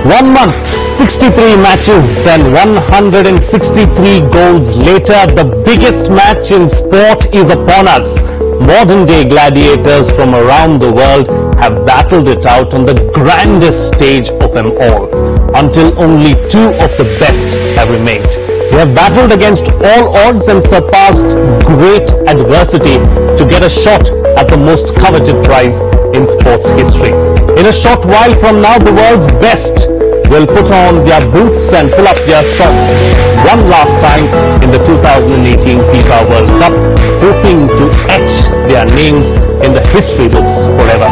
1 month, 63 matches and 163 goals later, the biggest match in sport is upon us. Modern day gladiators from around the world have battled it out on the grandest stage of them all, until only two of the best have remained. They have battled against all odds and surpassed great adversity to get a shot at the most coveted prize in sports history. In a short while from now, the world's best will put on their boots and pull up their socks one last time in the 2018 FIFA World Cup, hoping to etch their names in the history books forever.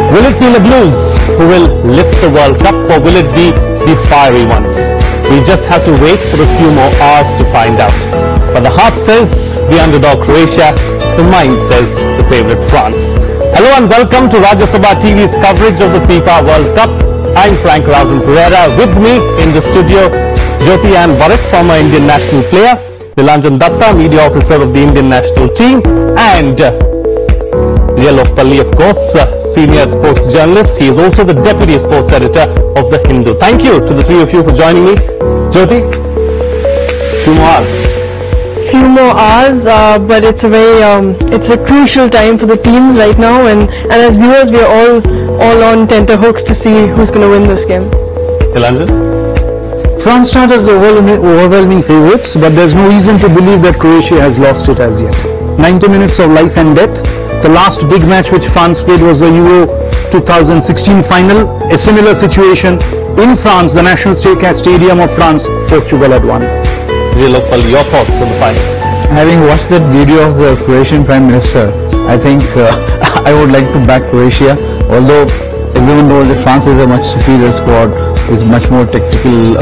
Will it be the Blues who will lift the World Cup, or will it be the fiery ones? We just have to wait for a few more hours to find out. But the heart says the underdog Croatia, the mind says the favourite France. Hello and welcome to Rajya Sabha TV's coverage of the FIFA World Cup. I'm Frank Razan Pereira. With me in the studio, Jyoti Ann Bharat, former Indian national player, Nilanjan Datta, media officer of the Indian national team, and Vijay Lokpalli, of course, senior sports journalist. He is also the deputy sports editor of The Hindu. Thank you to the three of you for joining me. Jyoti, few more hours. Few more hours, but it's a very it's a crucial time for the teams right now, and as viewers we are all on tenterhooks to see who's going to win this game. Nilanjan? France start as the overwhelming favourites, but there's no reason to believe that Croatia has lost it as yet. 90 minutes of life and death. The last big match which France played was the Euro 2016 final. A similar situation in France, the National Stadium of France, Portugal had won. Vijay Lokpalli, your thoughts on the final? Having watched that video of the Croatian Prime Minister, I think I would like to back Croatia, although everyone knows that France is a much superior squad with much more tactical,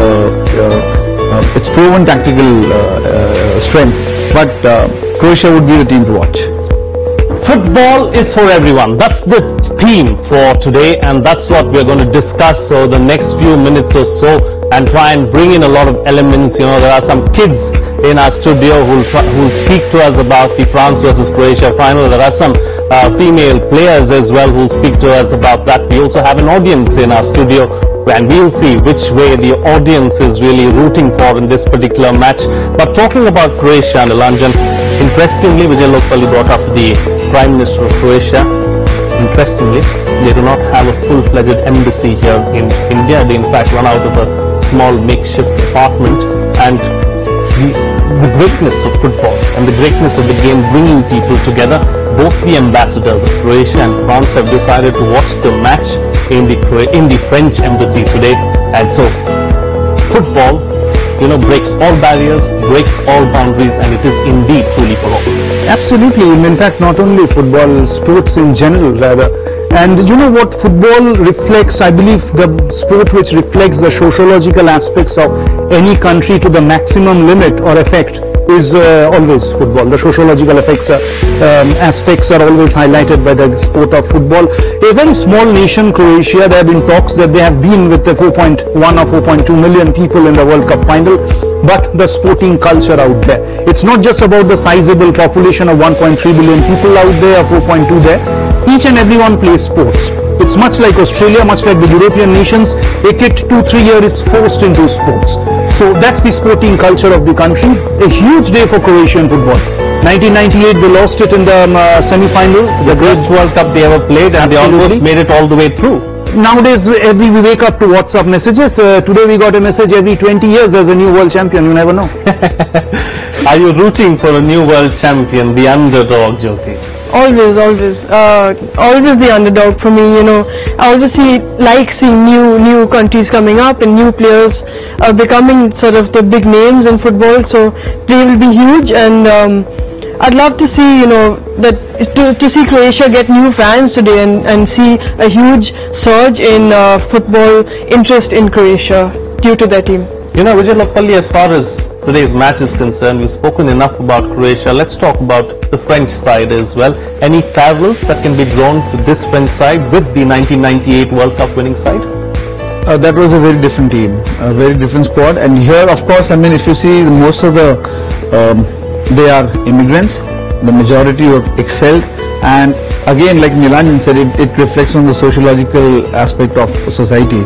it's proven tactical strength, but Croatia would be the team to watch. Football is for everyone. That's the theme for today, and that's what we're going to discuss over the next few minutes or so, and try and bring in a lot of elements. You know, there are some kids in our studio who'll speak to us about the France versus Croatia final. There are some female players as well who'll speak to us about that. We also have an audience in our studio, and we'll see which way the audience is really rooting for in this particular match. But talking about Croatia and Nilanjan, interestingly, Vijay Lokpalli brought up the Prime Minister of Croatia. Interestingly, they do not have a full-fledged embassy here in India. They in fact run out of a small makeshift apartment, and the greatness of football and the greatness of the game bringing people together, both the ambassadors of Croatia and France have decided to watch the match in the French embassy today. And so football, you know, breaks all barriers, breaks all boundaries, and it is indeed truly for all. Absolutely. In fact, not only football, sports in general rather. And you know what football reflects, I believe the sport which reflects the sociological aspects of any country to the maximum limit or effect is always football. The sociological aspects are always highlighted by the sport of football. A very small nation, Croatia, there have been talks that they have been with the 4.1 or 4.2 million people in the World Cup final, but the sporting culture out there. It's not just about the sizable population of 1.3 billion people out there, 4.2 there. Each and everyone plays sports. It's much like Australia, much like the European nations. A kid 2-3 years is forced into sports. So that's the sporting culture of the country. A huge day for Croatian football. 1998 they lost it in the semi-final. The first World Cup they ever played, and absolutely. They almost made it all the way through. Nowadays, we wake up to WhatsApp messages. Today we got a message every 20 years there's a new world champion. You never know. Are you rooting for a new world champion, the underdog, Jyoti? Always the underdog for me. You know, I always like seeing new countries coming up and new players becoming sort of the big names in football. So they will be huge, and I'd love to see, you know, that to see Croatia get new fans today and see a huge surge in football interest in Croatia due to their team. You know, Vijay Lapalli, as far as today's match is concerned, we've spoken enough about Croatia. Let's talk about the French side as well. Any parallels that can be drawn to this French side with the 1998 World Cup winning side? That was a very different team, a very different squad. And here, of course, I mean, if you see most of the, they are immigrants, the majority have excelled. And again, like Nilanjan said, it reflects on the sociological aspect of society.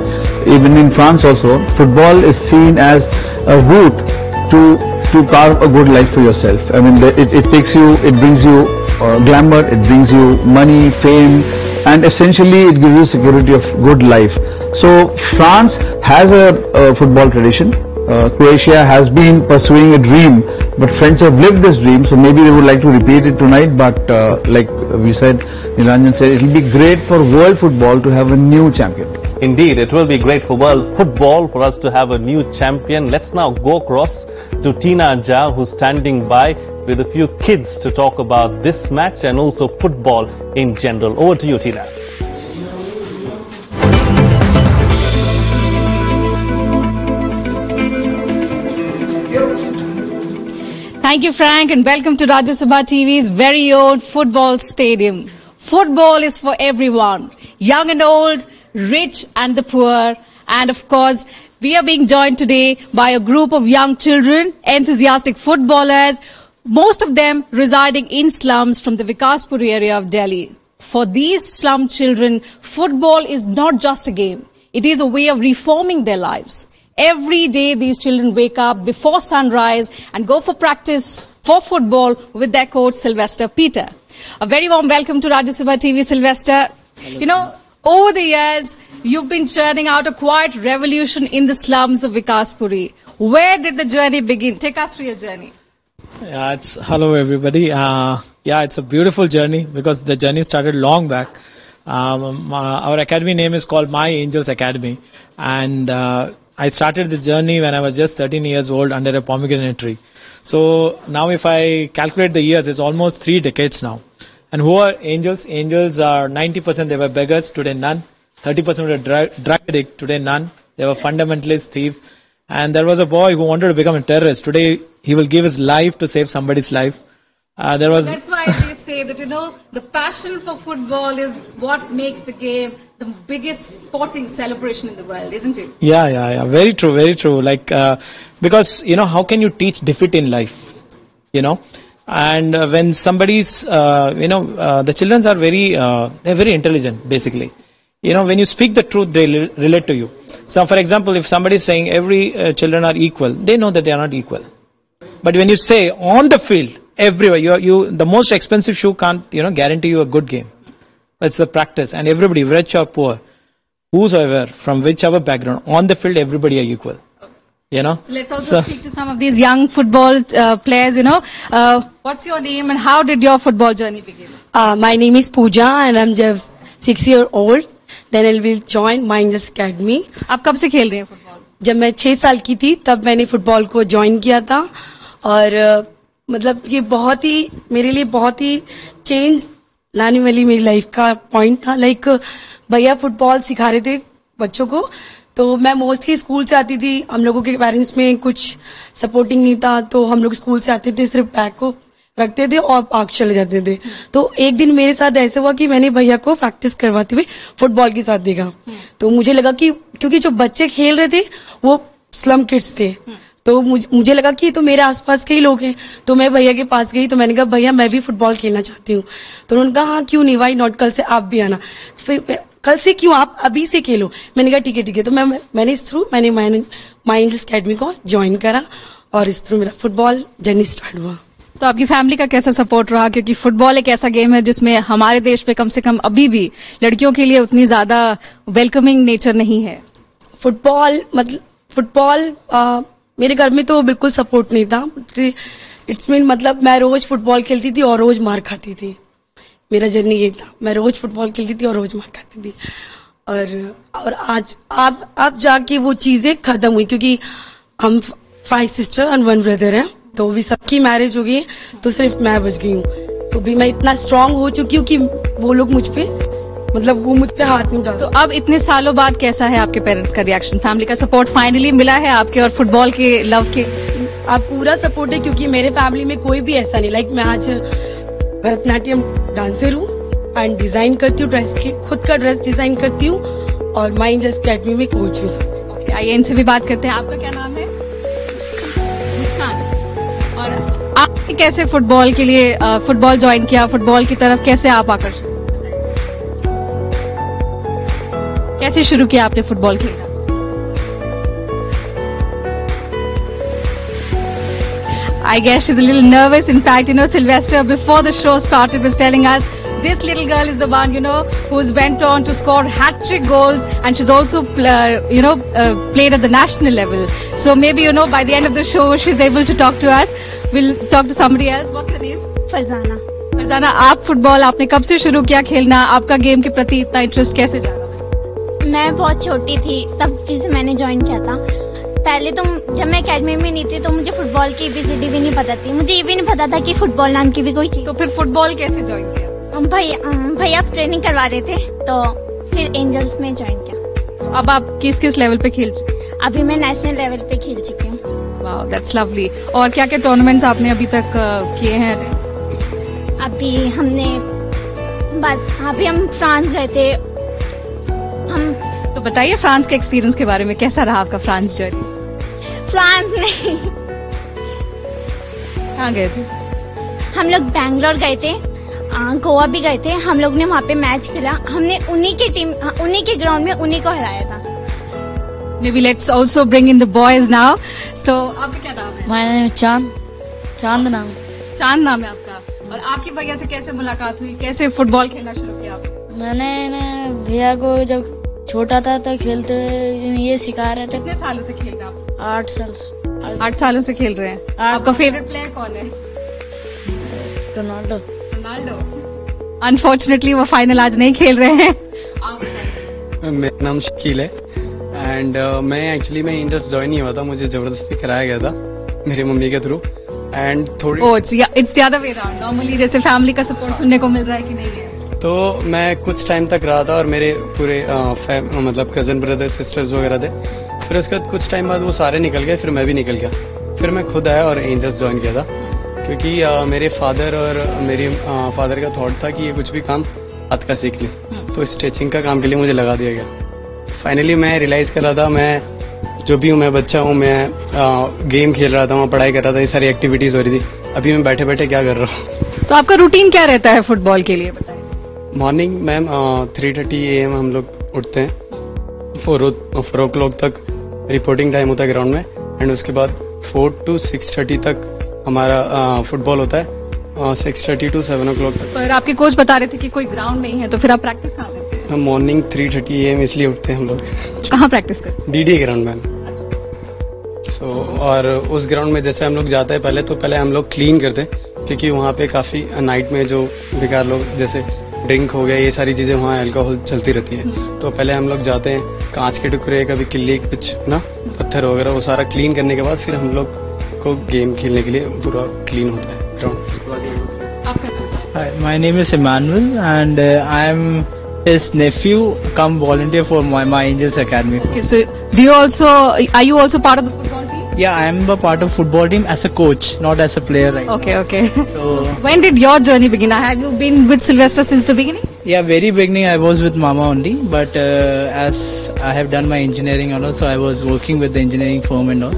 Even in France also, football is seen as a route to carve a good life for yourself. I mean, it takes you, it brings you glamour, it brings you money, fame, and essentially it gives you security of good life. So France has a football tradition. Croatia has been pursuing a dream, but French have lived this dream, so maybe they would like to repeat it tonight. But like we said, Nilanjan said, it will be great for world football to have a new champion. Indeed, it will be great for world football for us to have a new champion. Let's now go across to Tina Jha, who's standing by with a few kids to talk about this match and also football in general. Over to you, Tina. Thank you, Frank, and welcome to Rajya Sabha TV's very own football stadium. Football is for everyone, young and old, rich and the poor. And of course, we are being joined today by a group of young children, enthusiastic footballers, most of them residing in slums from the Vikaspur area of Delhi. For these slum children, football is not just a game. It is a way of reforming their lives. Every day these children wake up before sunrise and go for practice for football with their coach Sylvester Peter. A very warm welcome to Rajya Sabha TV, Sylvester. You know, over the years, you've been churning out a quiet revolution in the slums of Vikaspuri. Where did the journey begin? Take us through your journey. Yeah, hello everybody. It's a beautiful journey because the journey started long back. Our academy name is called My Angels Academy, and I started this journey when I was just 13 years old under a pomegranate tree. So now if I calculate the years, it's almost 3 decades now. And who are angels? Angels are 90% they were beggars, today none. 30% were drug addict, today none. They were fundamentalist, thief. And there was a boy who wanted to become a terrorist. Today he will give his life to save somebody's life. That's why they say that, you know, the passion for football is what makes the game the biggest sporting celebration in the world, isn't it? Yeah. Very true, very true. Like, because, you know, how can you teach defeat in life? You know, and when somebody's, the children are they're very intelligent, basically. You know, when you speak the truth, they relate to you. So, for example, if somebody is saying every children are equal, they know that they are not equal. But when you say on the field, everywhere, the most expensive shoe can't, guarantee you a good game. It's the practice, and everybody, rich or poor, whosoever, from whichever background, on the field, everybody are equal. You know. So let's also speak to some of these young football players. You know, what's your name and how did your football journey begin? My name is Pooja, and I'm just 6 years old. Then I will join My Angels Academy. आप कब से खेल रहे हैं football? जब मैं 6 साल की थी, तब मैंने फुटबॉल को ज्वाइन किया था, और मतलब ये मेरे लिए बहुत ही चेंज लाने वाली मेरी लाइफ का पॉइंट था. लाइक भैया फुटबॉल सिखा रहे थे बच्चों को, तो मैं मोस्टली स्कूल से आती थी. हम लोगों के पेरेंट्स में कुछ सपोर्टिंग नहीं था, तो हम लोग स्कूल से आते थे, सिर्फ बैग को रखते थे और पार्क चले जाते थे. तो एक दिन मेरे साथ ऐसा हुआ कि मैंने भैया को प्रैक्टिस करवाते हुए फुटबॉल के साथ देखा. तो मुझे लगा कि क्योंकि जो बच्चे खेल रहे थे वो स्लम किड्स थे, तो मुझे लगा कि तो मेरे आसपास के ही लोग हैं. तो मैं भैया के पास गई, तो मैंने कहा भैया मैं भी फुटबॉल खेलना चाहती हूँ. तो उन्होंने कहा हाँ क्यों नहीं, वाई नॉट, कल से आप भी आना. फिर कल से क्यों, आप अभी से खेलो. मैंने कहा ठीक है. तो मैंने इस थ्रू मैंने माय एंजल्स अकेडमी को ज्वाइन करा, और इस थ्रू मेरा फुटबॉल जर्नी स्टार्ट हुआ. तो आपकी फैमिली का कैसा सपोर्ट रहा? क्योंकि फुटबॉल एक ऐसा गेम है जिसमें हमारे देश में कम से कम अभी भी लड़कियों के लिए उतनी ज्यादा वेलकमिंग नेचर नहीं है. फुटबॉल मेरे घर में तो बिल्कुल सपोर्ट नहीं था. इट्स मीन मतलब मैं रोज फुटबॉल खेलती थी और रोज मार खाती थी. मेरा जर्नी ये था, मैं रोज फुटबॉल खेलती थी और रोज मार खाती थी. और आज अब जाके वो चीजें खत्म हुई, क्योंकि हम 5 सिस्टर एंड 1 ब्रदर हैं. तो भी सबकी मैरिज हो गई है, तो सिर्फ मैं बच गई हूँ। तो भी मैं इतना स्ट्रांग हो चुकी हूँ कि वो लोग मुझ पे मतलब वो मुझ पे हाथ नहीं उठा। तो अब इतने सालों बाद कैसा है आपके पेरेंट्स का रिएक्शन? फैमिली का सपोर्ट फाइनली मिला है आपके और फुटबॉल के लव के? आप पूरा सपोर्ट है, क्योंकि मेरे फैमिली में कोई भी ऐसा नहीं। लाइक मैं आज भरतनाट्यम डांसर हूँ एंड डिजाइन करती हूँ ड्रेस की, खुद का ड्रेस डिजाइन करती हूँ और माई इंजल्स अकेडमी में कोच हूँ। आइए इनसे भी बात करते हैं। आपका क्या नाम है? मुस्कान। और आपने कैसे फुटबॉल के लिए फुटबॉल ज्वाइन किया? फुटबॉल की तरफ कैसे आप आकर्षित? कैसे शुरू किया आपने फुटबॉल खेलना? I guess she's a little nervous. In fact, Sylvester, before the show started, was telling us this little girl is the one, who's went on to score hat-trick goals, and she's also, played at the national level. So maybe, by the end of the show, she's able to talk to us. We'll talk to somebody else. What's your name? Farzana. Farzana, आप football आपने कब से शुरू किया खेलना? आपका game के प्रति इतना इंटरेस्ट कैसे जागा? मैं बहुत छोटी थी तब से मैंने ज्वाइन किया था। पहले तो जब मैं एकेडमी में नहीं थी तो मुझे फुटबॉल की ABCD भी नहीं पता थी, मुझे ये भी नहीं पता था कि फुटबॉल नाम की भी कोई चीज। तो फिर फुटबॉल कैसे ज्वाइन किया? भैया ट्रेनिंग करवा रहे थे तो फिर एंजल्स में ज्वाइन किया। अब आप किस किस लेवल पे खेल चुके? अभी मैं नेशनल लेवल पे खेल चुकी हूँ। Wow, that's lovely. और क्या क्या टूर्नामेंट्स आपने अभी तक किए हैं? अभी हम फ्रांस गए थे। तो बताइए फ्रांस के एक्सपीरियंस के बारे में, कैसा रहा आपका फ्रांस जर्नी? फ्रांस नहीं, कहाँ गए थे? हम लोग बैंगलोर गए थे, गोवा भी गए थे। हम लोग ने वहाँ पे मैच खेला, हमने उन्हीं के ग्राउंड में उन्हीं को हराया था। Maybe let's also bring in the boys now. So आपका क्या नाम है? My name is चांद नाम। चांद नाम है आपका। और आपकी भैया से कैसे मुलाकात हुई? कैसे फुटबॉल खेलना शुरू किया आपने? मैंने भैया को जब छोटा था तो खेलते ये सिखा रहे थे। कितने सालों से खेल रहे हैं आप? 8 साल से। 8 सालों से खेल रहे हैं। आपका फेवरेट प्लेयर कौन है? रोनाल्डो। अनफॉर्चुनेटली वो फाइनल आज नहीं खेल रहे हैं। मेरा नाम शकील है एंड मैं एंजल्स ज्वाइन नहीं हुआ था, मुझे जबरदस्ती कराया गया था मेरी मम्मी के थ्रू एंड थोड़ी it's the other way around. Normally जैसे फैमिली का सपोर्ट सुनने को मिल रहा है कि नहीं है? तो मैं कुछ टाइम तक रहा था और मेरे पूरे मतलब कजन ब्रदर सिस्टर्स वगैरह थे। फिर उसके बाद कुछ टाइम बाद वो सारे निकल गए, फिर मैं भी निकल गया। फिर मैं खुद आया और एंजल्स ज्वाइन किया था, क्योंकि मेरे फादर और मेरी फादर का थॉट था कि ये कुछ भी काम हाथ का सीख ले, तो स्टिचिंग का काम के लिए मुझे लगा दिया गया। फाइनली मैं रियलाइज कर रहा था मैं जो भी हूँ, मैं बच्चा हूँ, मैं गेम खेल रहा था, मैं पढ़ाई कर रहा था, ये सारी एक्टिविटीज हो रही थी। अभी मैं बैठे बैठे क्या कर रहा हूँ। तो आपका रूटीन क्या रहता है फुटबॉल के लिए, बताइए? मॉर्निंग मैम 3:30 AM हम लोग उठते हैं। 4 o'clock तक रिपोर्टिंग टाइम होता है ग्राउंड में एंड उसके बाद 4 to 6:30 तक हमारा फुटबॉल होता है, 6:30 to 7 o'clock तक। पर आपके कोच बता रहे थे कि कोई ग्राउंड नहीं है, तो फिर आप प्रैक्टिस कहाँ करते हैं? हम मॉर्निंग 3:30 AM इसलिए उठते हैं हम लोग। कहाँ प्रैक्टिस करते हैं? DD ग्राउंड में। और उस ग्राउंड में जैसे हम लोग जाते हैं पहले हम लोग क्लीन करते हैं, क्योंकि वहाँ पे काफी नाइट में जो बेकार लोग जैसे ड्रिंक हो गया, ये सारी चीजें वहाँ अल्कोहल चलती रहती है। तो पहले हम लोग जाते हैं, कांच के टुकड़े, कभी किल्ली, कुछ पत्थर वगैरह, वो सारा क्लीन करने के बाद फिर हम लोग को गेम खेलने के लिए पूरा क्लीन होता है ग्राउंड। उसके बाद Hi, my name is Emmanuel and I am his nephew come volunteer for my Angels Academy. Okay, so are you also part of the football team? Yeah, I am a part of football team as a coach, not as a player right Okay. So when did your journey begin? Have you been with Sylvester since the beginning? yeah, very beginning I was with Mama only, but as I have done my engineering and also I was working with the engineering firm and all.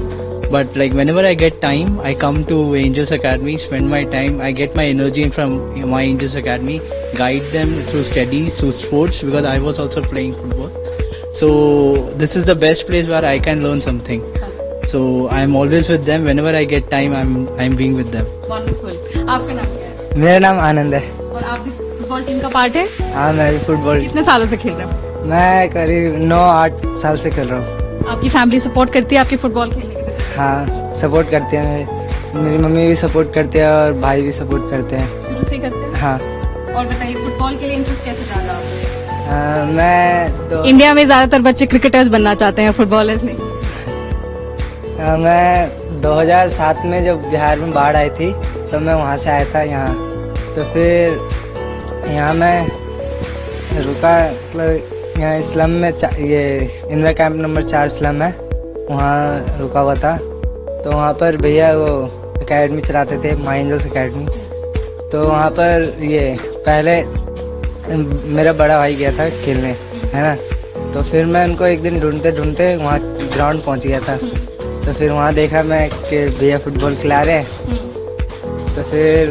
But like whenever I get time, I come to Angels Academy, spend my time, I get my energy from my Angels Academy, guide them through studies, through sports, because I was also playing football. So this is the best place where I can learn something. So I'm always with them. Whenever I get time, I'm being with them. Wonderful. आपका नाम क्या है? मेरा नाम आनंद है। और आप भी फुटबॉल टीम का पार्ट है? हाँ, मैं भी फुटबॉल। कितने सालों से खेल रहे हो? मैं करीब 9-8 साल से खेल रहा हूँ। आपकी फैमिली सपोर्ट करती है आपके फुटबॉल खेलने के लिए? हाँ, सपोर्ट करते हैं। मेरी मम्मी भी सपोर्ट करते हैं और भाई भी सपोर्ट करते हैं। शुरू से करते हैं? हाँ। और बताइए फुटबॉल के लिए इंटरेस्ट कैसे जागा आपको? मैं इंडिया में ज्यादातर बच्चे क्रिकेटर्स बनना चाहते हैं, फुटबॉलर्स नहीं। मैं 2007 में जब बिहार में बाढ़ आई थी तो मैं वहाँ से आया था यहाँ। तो फिर यहाँ मैं रुका, मतलब यहाँ स्लम में ये इंदिरा कैंप नंबर 4 स्लम है, वहाँ रुका हुआ था। तो वहाँ पर भैया वो एकेडमी चलाते थे, माई एंजल्स एकेडमी। तो वहाँ पर ये पहले मेरा बड़ा भाई गया था खेलने, है ना। तो फिर मैं उनको एक दिन ढूंढते ढूंढते वहाँ ग्राउंड पहुँच गया था। तो फिर वहाँ देखा मैं कि भैया फुटबॉल खिला रहे हैं। तो फिर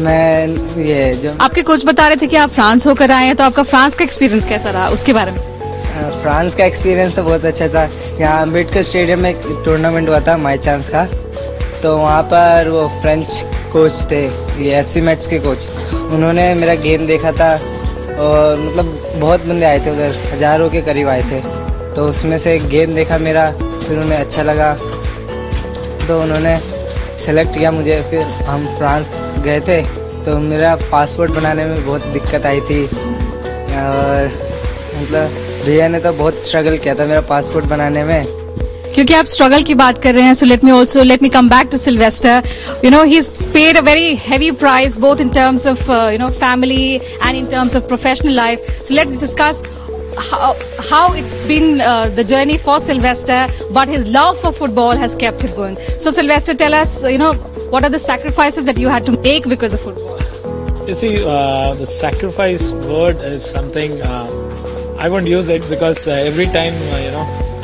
मैं ये जो आपके कोच बता रहे थे कि आप फ्रांस होकर आए हैं, तो आपका फ्रांस का एक्सपीरियंस कैसा रहा, उसके बारे में? फ्रांस का एक्सपीरियंस तो बहुत अच्छा था। यहाँ अम्बेडकर स्टेडियम में एक टूर्नामेंट हुआ था माई चांस का। तो वहाँ पर वो फ्रेंच कोच थे, ये FC मैट्स के कोच, उन्होंने मेरा गेम देखा था और मतलब बहुत बंदे आए थे उधर, हजारों के करीब आए थे। तो उसमें से गेम देखा मेरा, फिर उन्हें अच्छा लगा तो उन्होंने सेलेक्ट किया मुझे। फिर हम फ्रांस गए थे तो मेरा पासपोर्ट बनाने में बहुत दिक्कत आई थी और मतलब भैया ने तो बहुत स्ट्रगल किया था मेरा पासपोर्ट बनाने में। क्योंकि आप स्ट्रगल की बात कर रहे हैं, so let me come back to Sylvester. You know, he's paid a very heavy price both in terms of family and in terms of professional life. So let's discuss how it's been the journey for Sylvester, but his love for football has kept it going. So Sylvester, tell us, what are the sacrifices that you had to make because of football? You see, the sacrifice word is something I won't use it because every time,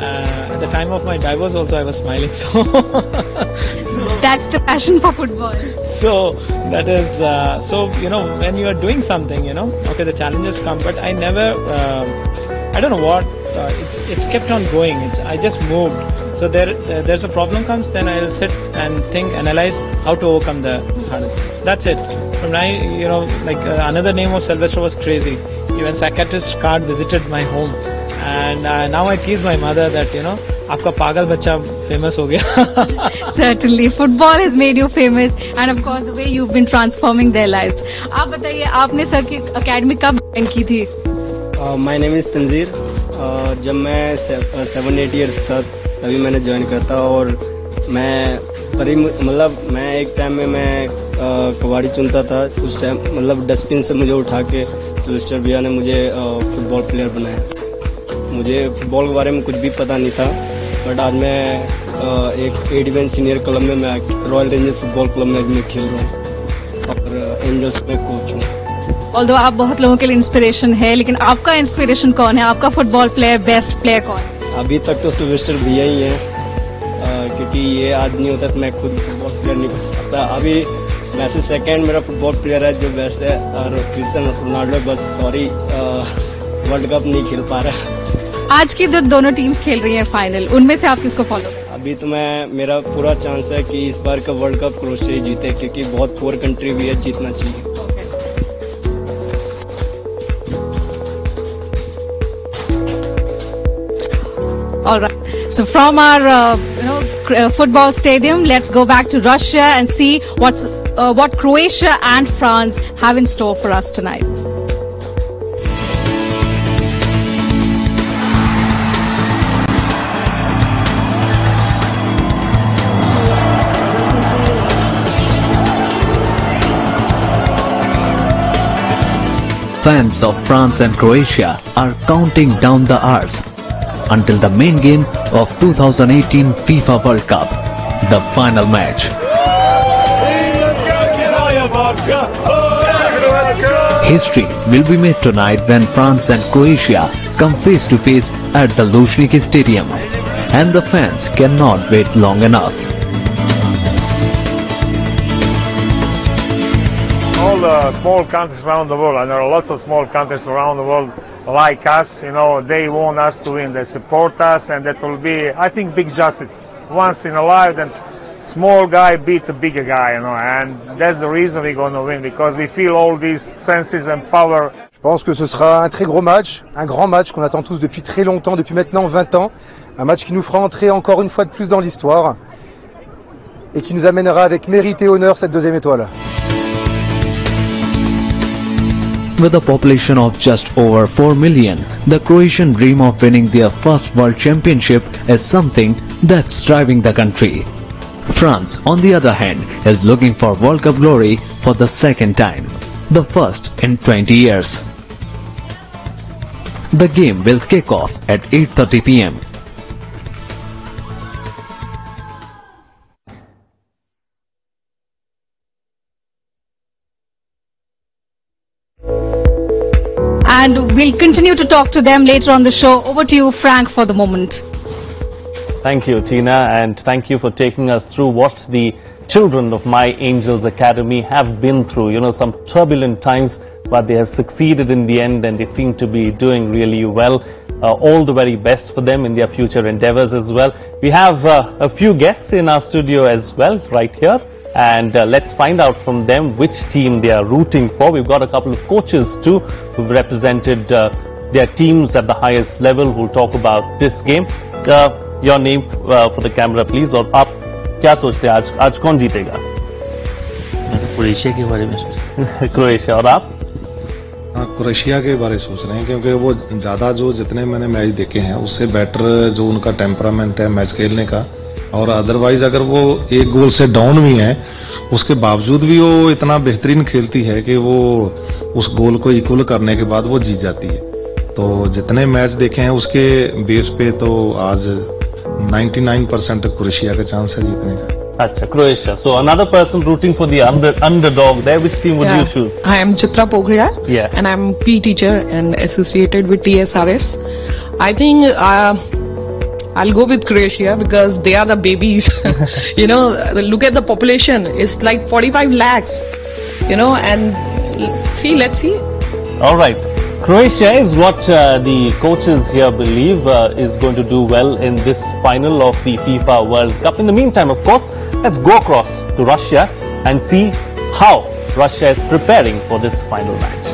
at the time of my divorce also I was smiling. So that's the passion for football. So that is, when you are doing something, okay, the challenges come, but I never, I don't know what, it's kept on going. I just moved. So there's a problem comes, then I'll sit and think, analyze how to overcome the hurdle. That's it. From now, another name of Sylvester was crazy. Even psychiatrist card visited my home. And now I tease my mother that, आपका पागल बच्चा famous हो गया. Certainly, football has made you famous, and of course the way you've been transforming their lives. आप बताइए, आपने sir की academy कब join की थी? My name is Tanzeer. जब मैं 7-8 years था तभी मैंने ज्वाइन करता और मैं एक टाइम में मैं कबाड़ी चुनता था. उस टाइम मतलब डस्टबिन से मुझे उठा के सिल्वेस्टर भैया ने मुझे फुटबॉल प्लेयर बनाया. मुझे फुटबॉल के बारे में कुछ भी पता नहीं था, बट आज मैं एक A डिवीजन सीनियर क्लब में मैं रॉयल रेंजर्स फुटबॉल क्लब में मैं खेल रहा हूँ और एंजल्स में कोच हूँ. ऑल्दो आप बहुत लोगों के लिए इंस्पिरेशन है, लेकिन आपका इंस्पिरेशन कौन है? आपका फुटबॉल प्लेयर, बेस्ट प्लेयर कौन है? अभी तक तो सिल्वेस्टर भैया ही है, क्योंकि ये आज नहीं होता तो मैं खुद फुटबॉल प्लेयर नहीं बन सकता. अभी वैसे सेकंड मेरा फुटबॉल प्लेयर है जो बेस्ट है और क्रिस्टियानो रोनाल्डो, बस सॉरी वर्ल्ड कप नहीं खेल पा रहा. आज की दोनों टीम्स खेल रही हैं फाइनल, उनमें से आप किसको फॉलो? अभी तो मेरा पूरा चांस है कि इस बार का वर्ल्ड कप क्रोएशिया जीते, क्योंकि बहुत पुअर कंट्री भी है, जीतना चाहिए. All right. So from our football stadium, let's go back to Russia and see what Croatia and France have in store for us tonight. Fans of France and Croatia are counting down the hours until the main game of 2018 FIFA World Cup, the final match. History will be made tonight when France and Croatia come face to face at the Luzhniki Stadium, and the fans cannot wait long enough. All the small countries around the world, and there are lots of small countries around the world like us, they want us to win, they support us, and that will be, I think, big justice. Once in a life, that small guy beat a bigger guy, and that's the reason we're going to win, because we feel all these senses and power. Je pense que ce sera un très gros match, un grand match qu'on attend tous depuis très longtemps, depuis maintenant 20 ans. Un match qui nous fera entrer encore une fois de plus dans l'histoire et qui nous amènera avec mérite et honneur cette deuxième étoile. With a population of just over 4 million, the Croatian dream of winning their first World Championship is something that's driving the country. France, on the other hand, is looking for World Cup glory for the second time, the first in 20 years. The game will kick off at 8:30 p.m. And we'll continue to talk to them later on the show. Over to you, Frank, for the moment. Thank you, Tina, and thank you for taking us through what the children of My Angels Academy have been through. You know, some turbulent times, but they have succeeded in the end, and they seem to be doing really well. All the very best for them in their future endeavors as well. We have a few guests in our studio as well, right here. And let's find out from them which team they are rooting for. We've got a couple of coaches too who've represented their teams at the highest level who'll talk about this game. Your name for the camera, please. और आप क्या सोचते हैं आज कौन जीतेगा? मैं तो क्रोएशिया के बारे में सोचता हूँ। क्रोएशिया और आप? हाँ, क्रोएशिया के बारे में सोच रहे हैं क्योंकि वो ज्यादा जो जितने मैंने मैच देखे हैं उससे बेटर जो उनका टेम्परामेंट है मैच खेलने का, और अदरवाइज अगर वो एक गोल से डाउन भी है उसके बावजूद भी वो इतना बेहतरीन खेलती है कि वो उस गोल को इक्वल करने के बाद वो जीत जाती है। तो जितने मैच देखे हैं उसके बेस पे तो आज 99% क्रोएशिया का चांस है जीतने का। अच्छा, Croatia. So another person rooting for the underdog there. Which team would you choose? I am Chitra Pogria. Yeah. And I'm PE teacher and associated with TSRS. I think I'll go with Croatia because they are the babies. You know, look at the population. It's like 45 lakhs. You know, and let's see. All right. Croatia is what the coaches here believe is going to do well in this final of the FIFA World Cup. In the meantime, of course, let's go across to Russia and see how Russia is preparing for this final match.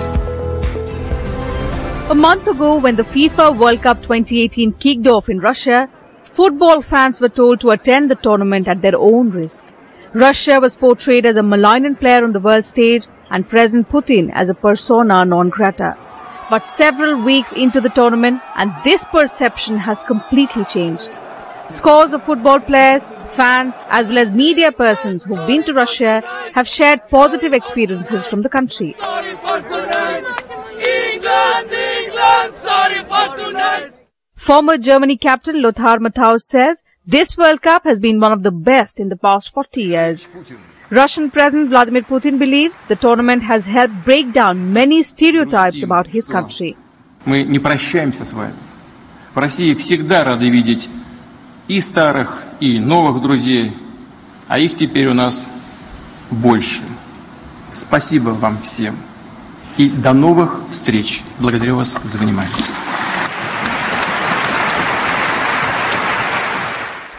A month ago, when the FIFA World Cup 2018 kicked off in Russia, football fans were told to attend the tournament at their own risk. Russia was portrayed as a malignant player on the world stage and President Putin as a persona non grata. But several weeks into the tournament, and this perception has completely changed. Scores of football players, fans, as well as media persons who've been to Russia have shared positive experiences from the country. Former Germany captain Lothar Matthäus says this World Cup has been one of the best in the past 40 years. Russian President Vladimir Putin believes the tournament has helped break down many stereotypes about his country. Мы не прощаемся с вами. В России всегда рады видеть и старых, и новых друзей, а их теперь у нас больше. Спасибо вам всем и до новых встреч. Благодарю вас за внимание.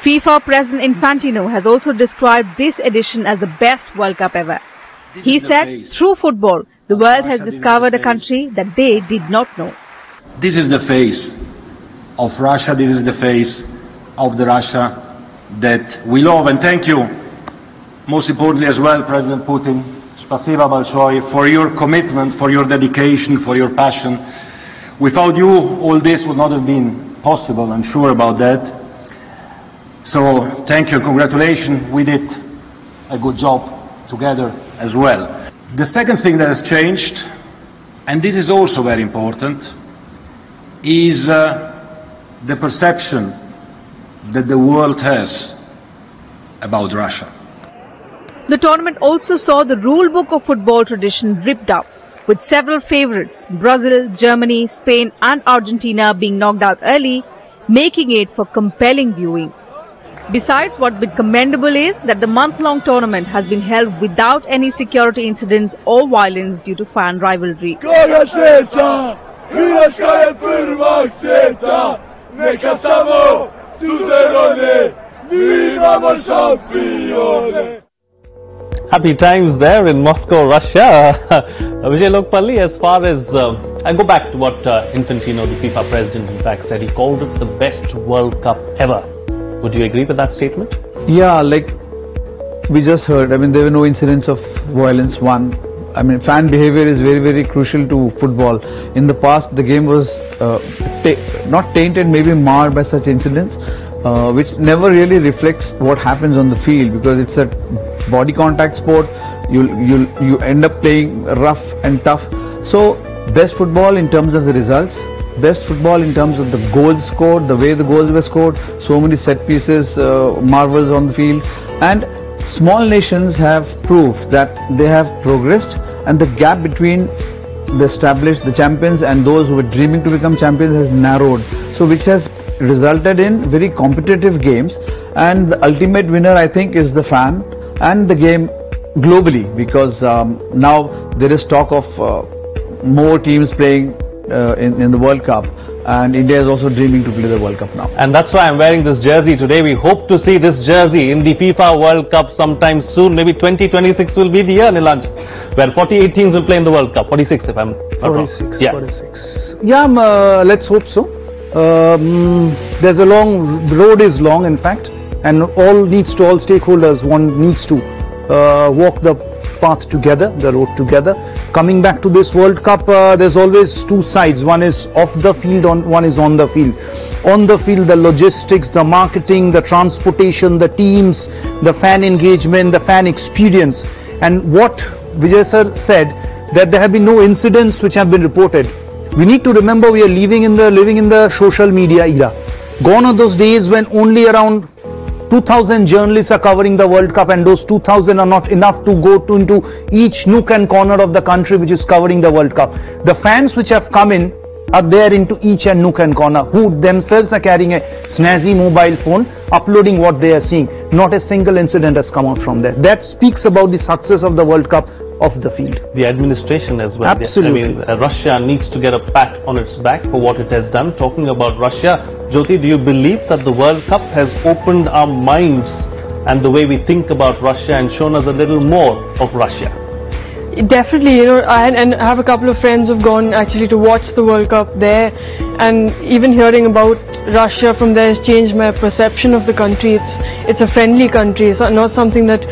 FIFA President Infantino has also described this edition as the best World Cup ever. He said, through football, the world has discovered a country that they did not know. This is the face of Russia. This is the face of the Russia that we love. And thank you, most importantly as well, President Putin, spasiba большое, for your commitment, for your dedication, for your passion. Without you, all this would not have been possible. I'm sure about that. So thank you and congratulations. We did a good job together as well. The second thing that has changed, and this is also very important, is the perception that the world has about Russia. The tournament also saw the rule book of football tradition ripped up, with several favourites, Brazil, Germany, Spain and Argentina being knocked out early, making it for compelling viewing. Besides, what's been commendable is that the month-long tournament has been held without any security incidents or violence due to fan rivalry. Happy times there in Moscow, Russia. Vijay Lokpalli, as far as I go back to what Infantino, the FIFA president, in fact said, he called it the best World Cup ever. Would you agree with that statement? Yeah, like we just heard, I mean, there were no incidents of violence. One, I mean, fan behavior is very, very crucial to football. In the past, the game was not tainted, maybe marred by such incidents. which never really reflects what happens on the field, because it's a body contact sport. You end up playing rough and tough. So best football in terms of the results, best football in terms of the goals scored, the way the goals were scored, so many set pieces, marvels on the field, and small nations have proved that they have progressed, and the gap between the established, the champions, and those who were dreaming to become champions has narrowed. So which has resulted in very competitive games, and the ultimate winner, I think, is the fan and the game globally, because now there is talk of more teams playing in the World Cup, and India is also dreaming to play the World Cup now. And that's why I'm wearing this jersey today. We hope to see this jersey in the FIFA World Cup sometime soon. Maybe 2026 will be the year, Nilanjan, where 48 teams will play in the World Cup. 46 if I'm not 46, wrong. 46. Yeah, let's hope so. There's a long, the road is long in fact, and all stakeholders, one needs to walk the path together, the road together. Coming back to this World Cup, there's always two sides. One is off the field, one is on the field. On the field, the logistics, the marketing, the transportation, the teams, the fan engagement, the fan experience. And what Vijay sir said, that there have been no incidents which have been reported. We need to remember we are living in the social media era. Gone are those days when only around 2,000 journalists are covering the World Cup, and those 2,000 are not enough to go into each nook and corner of the country which is covering the World Cup. The fans which have come in are there into each and nook and corner, who themselves are carrying a snazzy mobile phone, uploading what they are seeing. Not a single incident has come out from there. That speaks about the success of the World Cup off the field. The administration as well. Absolutely. I mean, Russia needs to get a pat on its back for what it has done. Talking about Russia, Jyoti, do you believe that the World Cup has opened our minds and the way we think about Russia and shown us a little more of Russia? Definitely, I have a couple of friends who've gone actually to watch the World Cup there, and even hearing about Russia from there has changed my perception of the country. It's a friendly country. It's not something that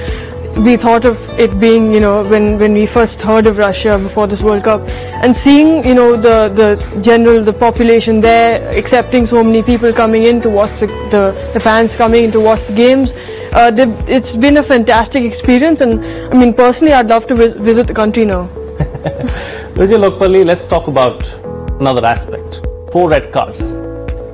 we thought of it being, when we first heard of Russia before this World Cup, and seeing, the population there, accepting so many people coming in to watch the fans coming in to watch the games. It's been a fantastic experience, and I mean, personally, I'd love to visit the country now. Vijay Lokpalli, let's talk about another aspect. 4 red cards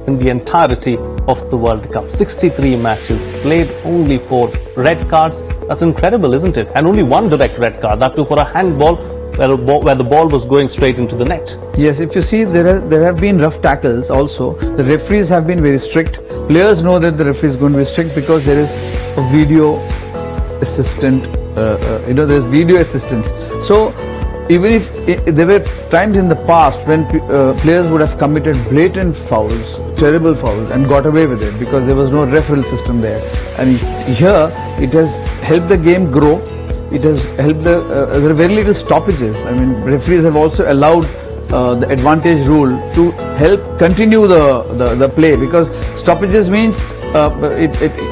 in the entirety of the World Cup. 63 matches played, only 4 red cards. That's incredible, isn't it? And only 1 direct red card, that too for a handball where the ball was going straight into the net. Yes, if you see, there have been rough tackles also. The referees have been very strict. Players know that the referee is going to be strict because there is a video assistant, there's video assistance. So even if there were times in the past when players would have committed blatant fouls, terrible fouls, and got away with it because there was no referral system there. And here it has helped the game grow. It has helped there are very little stoppages. I mean, referees have also allowed the advantage rule to help continue the play, because stoppages means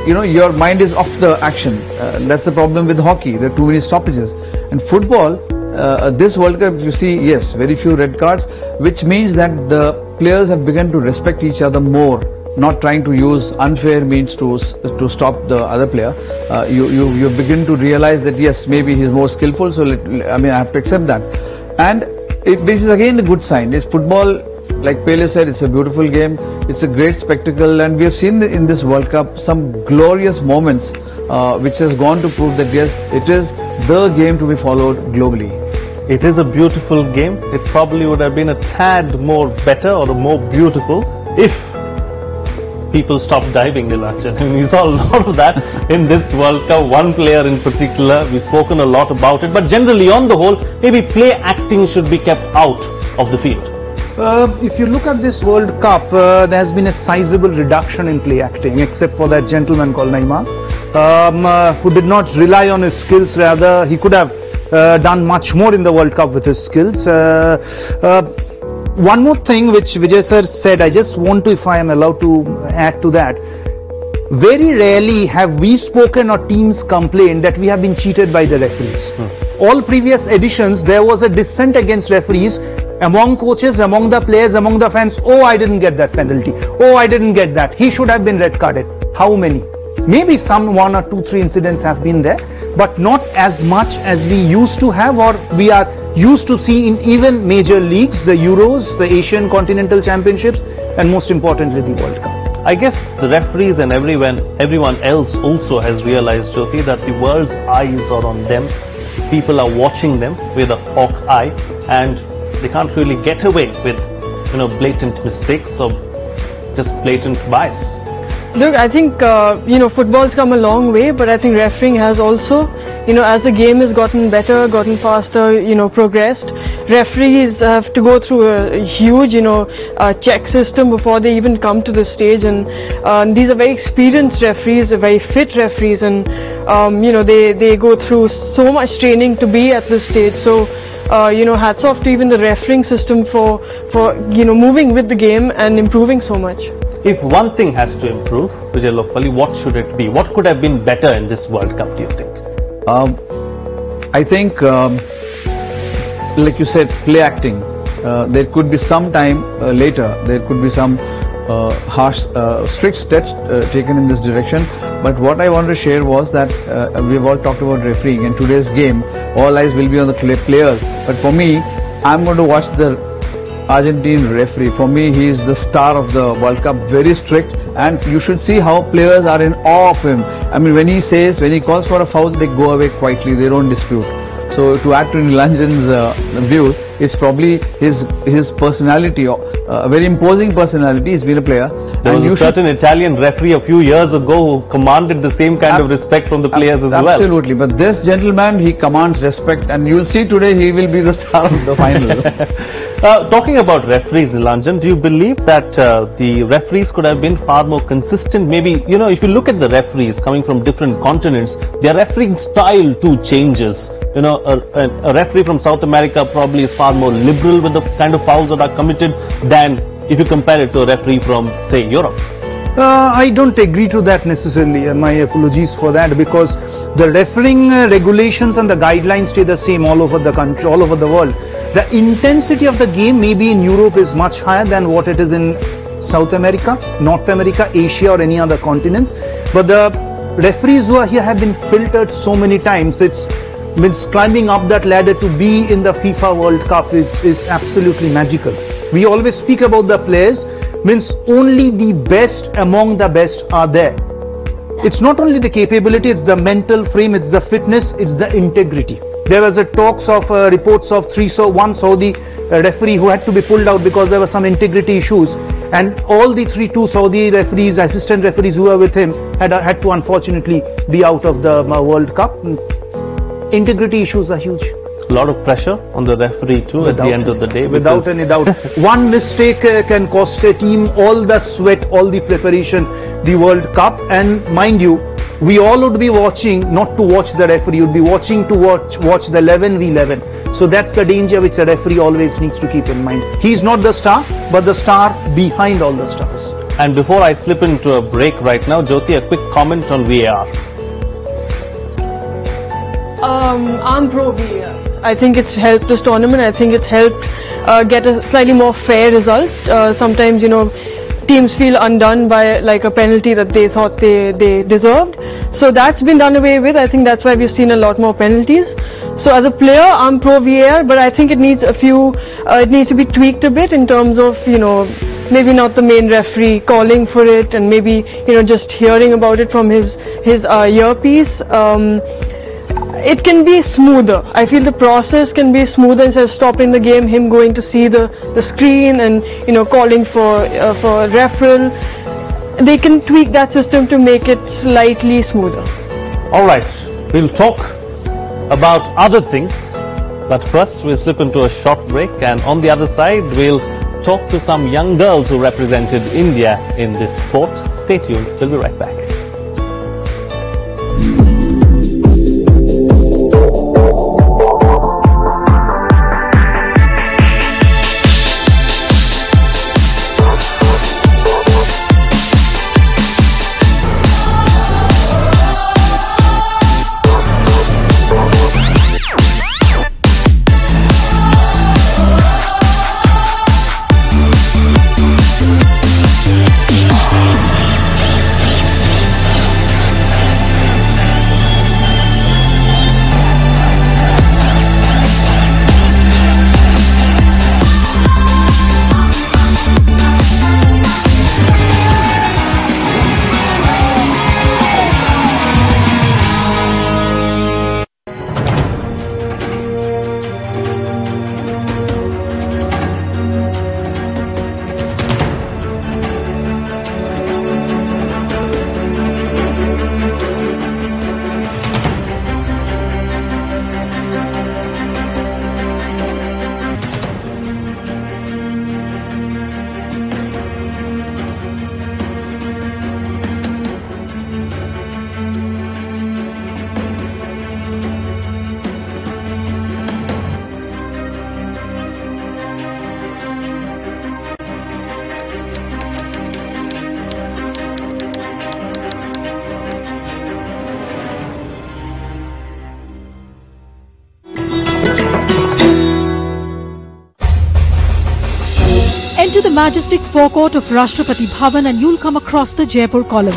your mind is off the action. That's the problem with hockey. There are too many stoppages. And football, this World Cup, you see, yes, very few red cards, which means that the players have begun to respect each other more, not trying to use unfair means to stop the other player. You begin to realize that yes, maybe he's more skillful, so I have to accept that. And this is again a good sign. It's football, like Pele said, it's a beautiful game. It's a great spectacle, and we have seen in this World Cup some glorious moments, which has gone to prove that yes, it is the game to be followed globally. It is a beautiful game. It probably would have been a tad more better or more beautiful if people stopped diving, Nilanjan. I mean, we saw a lot of that in this World Cup. One player in particular, we've spoken a lot about it, but generally on the whole, maybe play acting should be kept out of the field. If you look at this World Cup, there has been a sizable reduction in play acting, except for that gentleman called Neymar, who did not rely on his skills. Rather, he could have done much more in the World Cup with his skills. One more thing which Vijay sir said, I just want to, if I am allowed to add to that. Very rarely have we spoken or teams complained that we have been cheated by the referees. All previous editions, there was a dissent against referees among coaches, among the players, among the fans. Oh, I didn't get that penalty. Oh, I didn't get that. He should have been red carded. How many? Maybe some 1 or 2, 3 incidents have been there, but not as much as we used to have, or we are used to see in even major leagues, the Euros, the Asian Continental Championships, and most importantly, the World Cup. I guess the referees and everyone else also has realized, Jyoti, that the world's eyes are on them. People are watching them with a hawk eye, and they can't really get away with, blatant mistakes or just blatant bias. Look, I think, football's come a long way, but I think refereeing has also, as the game has gotten better, gotten faster, progressed, referees have to go through a huge, check system before they even come to the stage. And these are very experienced referees, very fit referees, and, they go through so much training to be at this stage. So, hats off to even the refereeing system for moving with the game and improving so much. If one thing has to improve, Vijay Lokpally, what should it be? What could have been better in this World Cup, do you think? I think, like you said, play acting. There could be some time later, there could be some harsh, strict steps taken in this direction. But what I wanted to share was that we've all talked about refereeing. In today's game, all eyes will be on the players. But for me, I'm going to watch the Argentine referee. For me, he is the star of the World Cup, very strict, and you should see how players are in awe of him. I mean, when he calls for a foul, they go away quietly, they don't dispute. So to add to Nilanjan's views, is probably his personality, a very imposing personality. He's been a player. There was a certain Italian referee a few years ago who commanded the same kind of respect from the players as well. Absolutely, but this gentleman, he commands respect, and you'll see today he will be the star of the final. Talking about referees, Nilanjan, do you believe that the referees could have been far more consistent? Maybe, if you look at the referees coming from different continents, their refereeing style too changes. A referee from South America probably is far more liberal with the kind of fouls that are committed than if you compare it to a referee from, say, Europe. I don't agree to that necessarily. My apologies for that, because the refereeing regulations and the guidelines stay the same all over the country, all over the world. The intensity of the game maybe in Europe is much higher than what it is in South America, North America, Asia, or any other continents. But the referees who are here have been filtered so many times. It's means climbing up that ladder to be in the FIFA World Cup is absolutely magical. We always speak about the players, means only the best among the best are there. It's not only the capability, it's the mental frame, it's the fitness, it's the integrity. There was a talks of reports of one Saudi referee who had to be pulled out because there were some integrity issues, and all the two Saudi referees, assistant referees who were with him had to unfortunately be out of the World Cup. Integrity issues are huge. A lot of pressure on the referee too at the end of the day. Without any doubt. One mistake can cost a team all the sweat, all the preparation, the World Cup. And mind you, we all would be watching, not to watch the referee, you'd be watching to watch the 11v11. So that's the danger which a referee always needs to keep in mind. He's not the star, but the star behind all the stars. And before I slip into a break right now, Jyoti, a quick comment on VAR. I'm pro VAR. I think it's helped this tournament. I think it's helped get a slightly more fair result. Sometimes, teams feel undone by like a penalty that they thought they deserved. So that's been done away with. I think that's why we've seen a lot more penalties. So as a player, I'm pro VAR, but I think it needs it needs to be tweaked a bit in terms of, maybe not the main referee calling for it, and maybe, just hearing about it from his earpiece. It can be smoother. I feel the process can be smoother instead of stopping the game, him going to see the screen and calling for referral. They can tweak that system to make it slightly smoother. All right, we'll talk about other things, but first we'll slip into a short break, and on the other side we'll talk to some young girls who represented India in this sport. Stay tuned, we'll be right back. into the majestic forecourt of Rashtrapati Bhavan and you'll come across the Jaipur column.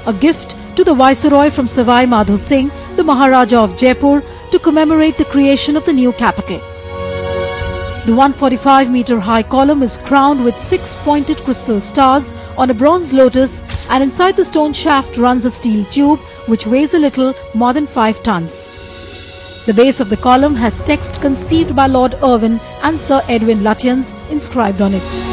A gift to the Viceroy from Savai Madho Singh, the Maharaja of Jaipur, to commemorate the creation of the new capital. The 145-meter high column is crowned with 6 pointed crystal stars on a bronze lotus, and inside the stone shaft runs a steel tube which weighs a little more than 5 tons. The base of the column has text conceived by Lord Irwin and Sir Edwin Lutyens inscribed on it.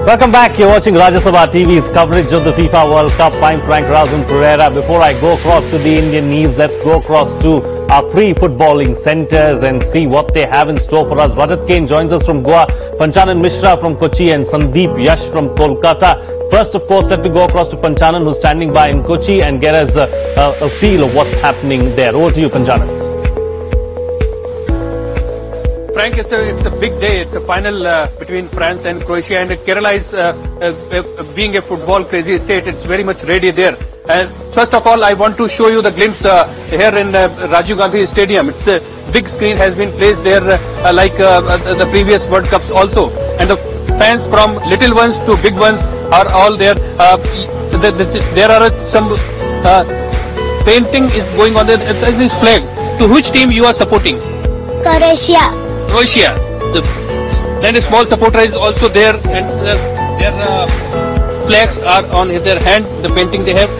Welcome back. You're watching Rajya Sabha TV's coverage of the FIFA World Cup. I'm Frank Razan Pereira. Before I go across to the Indian Neves, let's go across to our 3 footballing centres and see what they have in store for us. Rajat Kane joins us from Goa, Panchanan Mishra from Kochi and Sandeep Yash from Kolkata. First, of course, let me go across to Panchanan, who's standing by in Kochi, and get us a feel of what's happening there. Over to you, Panchanan. Frank, it's a big day. It's a final between France and Croatia, and Kerala is being a football crazy state. It's very much ready there. First of all, I want to show you the glimpse here in Rajiv Gandhi Stadium. It's a big screen has been placed there like the previous World Cups also, and the fans from little ones to big ones are all there. There are some painting is going on there. This flag. To which team you are supporting? Croatia. Croatia. Then a small supporter is also there, and their flags are on their hand, the painting they have.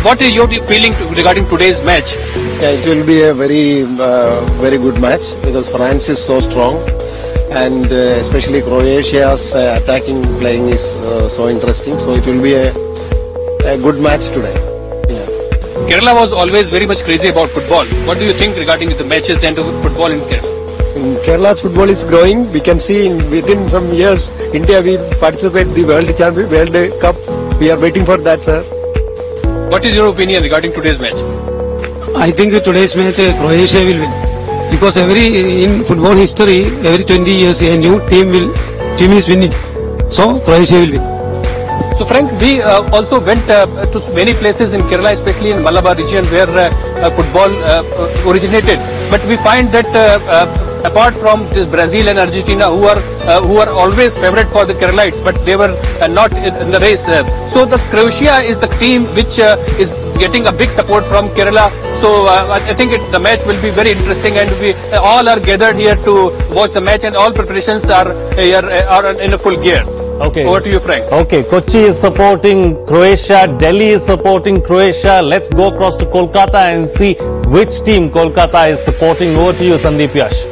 What is your feeling regarding today's match? Yeah, it will be a very good match because France is so strong, and especially Croatia's attacking playing is so interesting. So it will be a good match today. Yeah. Kerala was always very much crazy about football. What do you think regarding the matches and football in Kerala? In Kerala, football is growing. We can see within some years, India will participate in the World Cup. We are waiting for that, sir. What is your opinion regarding today's match? I think today's match Croatia will win, because in football history, every 20 years a new team is winning. So Croatia will win. So Frank, we also went to many places in Kerala, especially in Malabar region where football originated. But we find that apart from Brazil and Argentina, who are always favourite for the Keralites, but they were not in the race. So the Croatia is the team which is getting a big support from Kerala. So I think the match will be very interesting, and we all are gathered here to watch the match, and all preparations are in a full gear. Okay. Over to you, Frank. Okay, Kochi is supporting Croatia, Delhi is supporting Croatia. Let's go across to Kolkata and see which team Kolkata is supporting. Over to you, Sandeep Yash.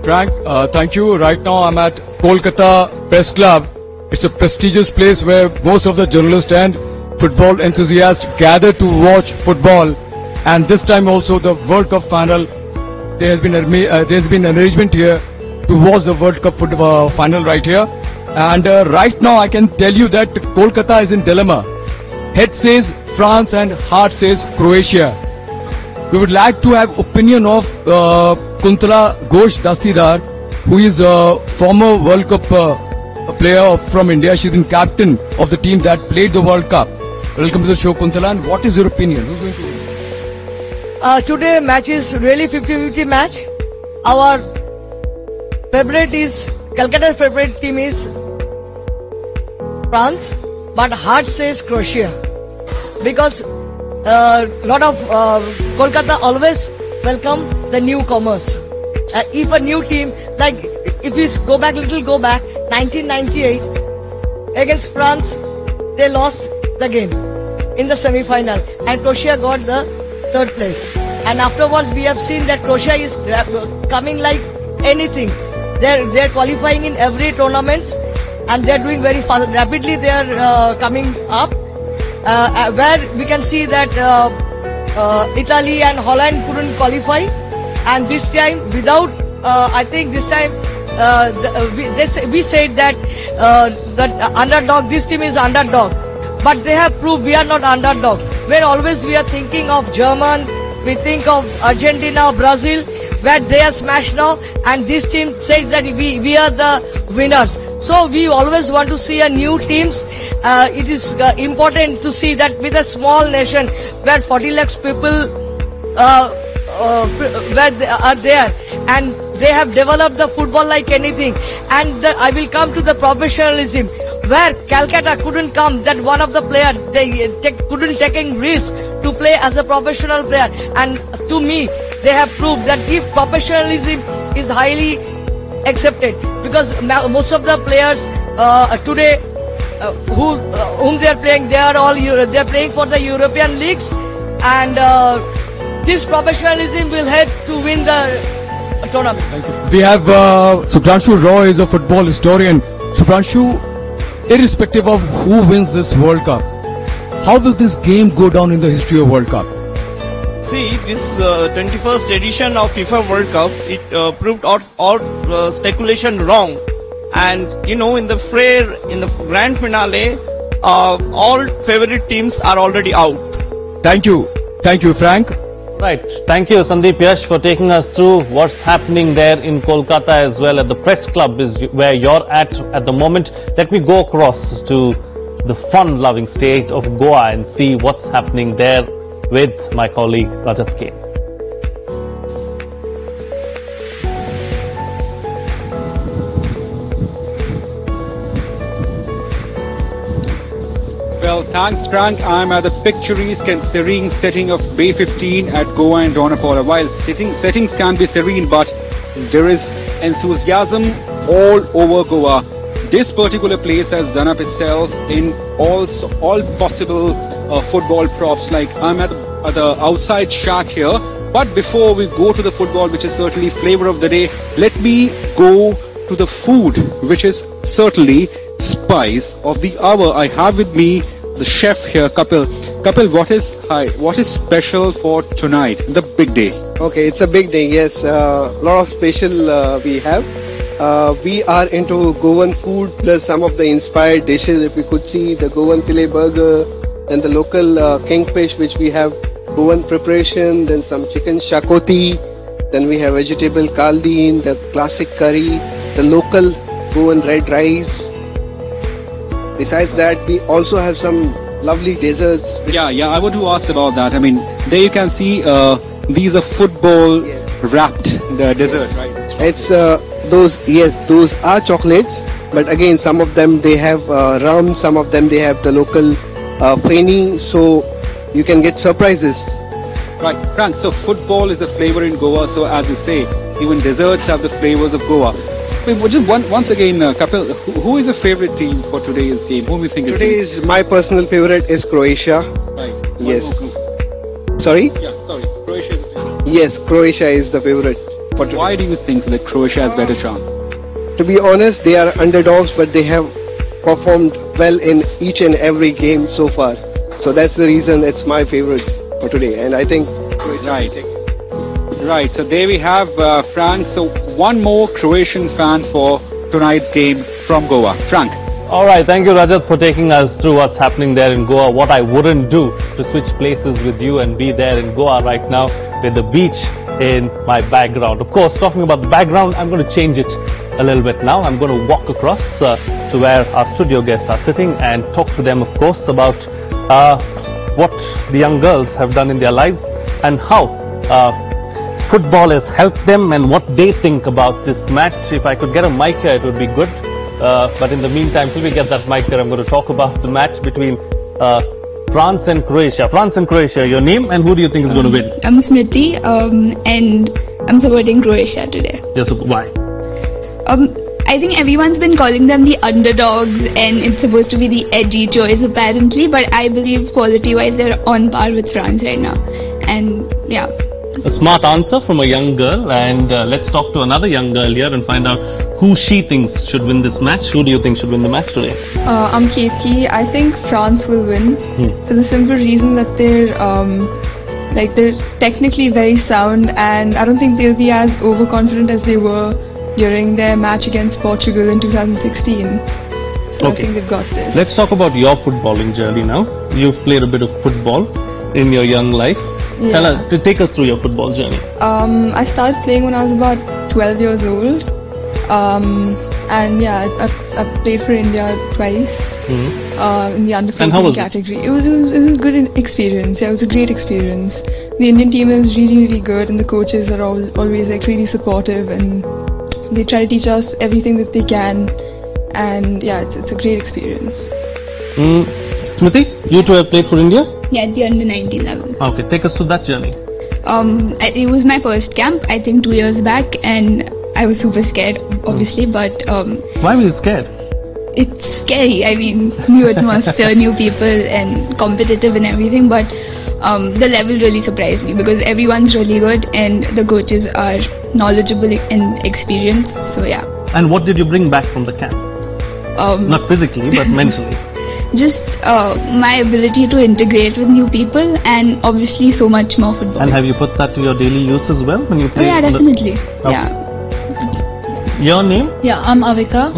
Frank, thank you. Right now I'm at Kolkata Press Club. It's a prestigious place where most of the journalists and football enthusiasts gather to watch football. And this time also the World Cup final, there's been an arrangement here to watch the World Cup football final right here. And right now I can tell you that Kolkata is in dilemma. Head says France and heart says Croatia. We would like to have opinion of Kuntala Ghosh Dastidar, who is a former World Cup player from India. She's been captain of the team that played the World Cup. Welcome to the show, Kuntala. And what is your opinion? Who's going to win? Today match is really 50-50 match. Our favorite is, Calcutta's favorite team is France, but heart says Croatia. Because lot of Kolkata always welcome the newcomers. If a new team, like if we go back 1998 against France, they lost the game in the semi-final, and Croatia got the third place. And afterwards, we have seen that Croatia is coming like anything. They're qualifying in every tournament, and they're doing very fast. Rapidly, they are coming up. Where we can see that Italy and Holland couldn't qualify, and this time without, I think this time we said that underdog. This team is underdog, but they have proved we are not underdog. Where always we are thinking of German, we think of Argentina, Brazil, where they are smashed now, and this team says that we are the winners. So we always want to see a new teams. It is important to see that with a small nation where 40 lakhs people where they are there, and they have developed the football like anything. And I will come to the professionalism, where Calcutta couldn't come, that one of the players, they couldn't take risk to play as a professional player. And to me, they have proved that if professionalism is highly accepted, because most of the players today whom they are playing, they are playing for the European leagues, and this professionalism will help to win the tournament. We have Subhranshu Roy is a football historian. Subhranshu, irrespective of who wins this World Cup, how will this game go down in the history of World Cup? See, this 21st edition of FIFA World Cup, it proved all speculation wrong. And you know, in the grand finale, all favorite teams are already out. Thank you, Frank. Right, thank you Sandeep Yash for taking us through what's happening there in Kolkata as well. At the press club is where you're at the moment. Let me go across to the fun-loving state of Goa and see what's happening there with my colleague Rajat K. Well, thanks Frank. I'm at the picturesque and serene setting of Bay 15 at Goa and Donapaula. While settings can be serene, but there is enthusiasm all over Goa. This particular place has done up itself in all possible football props. Like I'm at the outside shack here. But before we go to the football, which is certainly flavor of the day, let me go to the food, which is certainly spice of the hour. I have with me the chef here, Kapil. Kapil, what is special for tonight, the big day? Okay, it's a big day, yes. A lot of special we have. We are into Goan food plus some of the inspired dishes. If we could see the Goan filet burger, then the local kingfish which we have Goan preparation, then some chicken shakoti, then we have vegetable kaldeen, the classic curry, the local Goan red rice. Besides that, we also have some lovely desserts. Yeah, I want to ask about that. I mean, there you can see these are football wrapped desserts, right? It's those are chocolates, but again, some of them they have rum, some of them they have the local feni, so you can get surprises. Right, Frank, so football is the flavor in Goa, so as we say, even desserts have the flavors of Goa. Just once again, Kapil, who is the favorite team for today's game? Who do you think is today's? My personal favorite is Croatia. Right. Yes. Sorry? Yeah, sorry. Croatia is the favorite. Yes, Croatia is the favorite. Why do you think that Croatia has better chance? To be honest, they are underdogs, but they have performed well in each and every game so far. So that's the reason it's my favorite for today. And I think Croatia Right, so there we have Frank. So one more Croatian fan for tonight's game from Goa. Frank. All right, thank you Rajat for taking us through what's happening there in Goa. What I wouldn't do to switch places with you and be there in Goa right now with the beach in my background. Of course, talking about the background, I'm going to change it a little bit now. I'm going to walk across to where our studio guests are sitting and talk to them, of course, about what the young girls have done in their lives and how football has helped them and what they think about this match. If I could get a mic here, it would be good. But in the meantime, till we get that mic here, I'm going to talk about the match between France and Croatia. France and Croatia, your name and who do you think is going to win? I'm Smriti, and I'm supporting Croatia today. Yes, why? I think everyone's been calling them the underdogs and it's supposed to be the edgy choice apparently, but I believe quality-wise they're on par with France right now. And yeah. A smart answer from a young girl, and let's talk to another young girl here and find out who she thinks should win this match. Who do you think should win the match today? I'm Ketki. I think France will win for the simple reason that they're technically very sound, and I don't think they'll be as overconfident as they were during their match against Portugal in 2016. So I think they've got this. Let's talk about your footballing journey now. You've played a bit of football in your young life. Yeah. Take us through your football journey. I started playing when I was about 12 years old. And yeah, I played for India twice in the under 14 category. It was a good experience. Yeah, it was a great experience. The Indian team is really good, and the coaches are always like really supportive, and they try to teach us everything that they can. And yeah, it's a great experience. Smriti, you too have played for India? Yeah, at the under 19 level. Okay, take us to that journey. It was my first camp, I think 2 years back, and I was super scared, obviously, but why were you scared? It's scary. I mean, new atmosphere, new people, and competitive and everything, but the level really surprised me because everyone's really good and the coaches are knowledgeable and experienced, so yeah. And what did you bring back from the camp? Not physically, but mentally. Just my ability to integrate with new people, and obviously so much more football. And have you put that to your daily use as well when you play? Yeah, definitely. Okay. Yeah. Your name? Yeah, I'm Avika,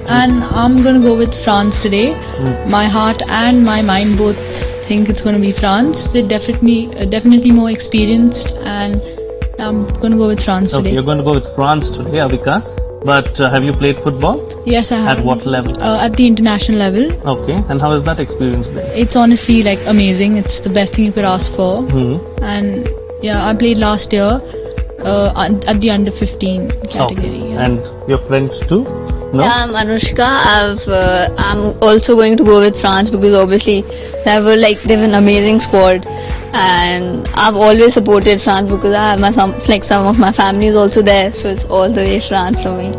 and I'm gonna go with France today. My heart and my mind both think it's gonna be France. They're definitely more experienced, and I'm gonna go with France today. Okay, you're going to go with France today, Avika. But have you played football? Yes, I have. At what level? At the international level. Okay, and how has that experience been? It's honestly like amazing. It's the best thing you could ask for. And yeah, I played last year at the under 15 category. Okay. Yeah. And your friends too? No? Yeah, I'm Anushka. I'm also going to go with France because obviously they have an amazing squad, and I've always supported France because I have some of my family is also there, so it's all the way France for me.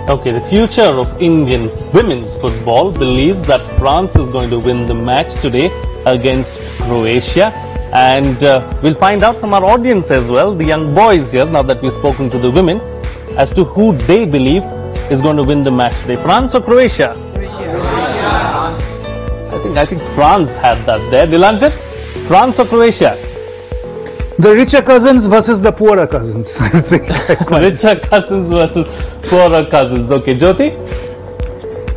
Okay, the future of Indian women's football believes that France is going to win the match today against Croatia, and we'll find out from our audience as well, the young boys here, now that we've spoken to the women, as to who they believe is going to win the match today. France or Croatia? I think France had that there. Nilanjan, France or Croatia? The richer cousins versus the poorer cousins. I'll say. Richer cousins versus poorer cousins. Okay, Jyoti?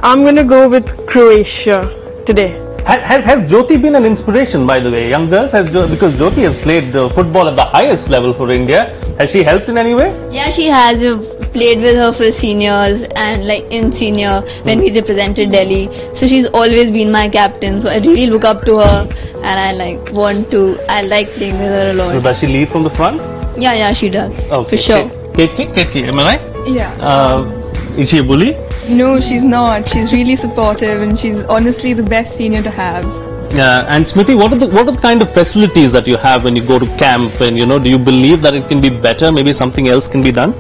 I'm going to go with Croatia today. Has Jyoti been an inspiration, by the way, young girls? Because Jyoti has played football at the highest level for India. Has she helped in any way? Yeah, she has. We've played with her for seniors and in senior when we represented Delhi. So she's always been my captain. So I really look up to her, and I like playing with her a lot. So does she lead from the front? Yeah, she does. Okay. For sure. Ketki, am I right? Yeah. Is she a bully? No, she's not. She's really supportive, and she's honestly the best senior to have. And Smriti, what are the kind of facilities that you have when you go to camp, and do you believe that it can be better? Maybe something else can be done?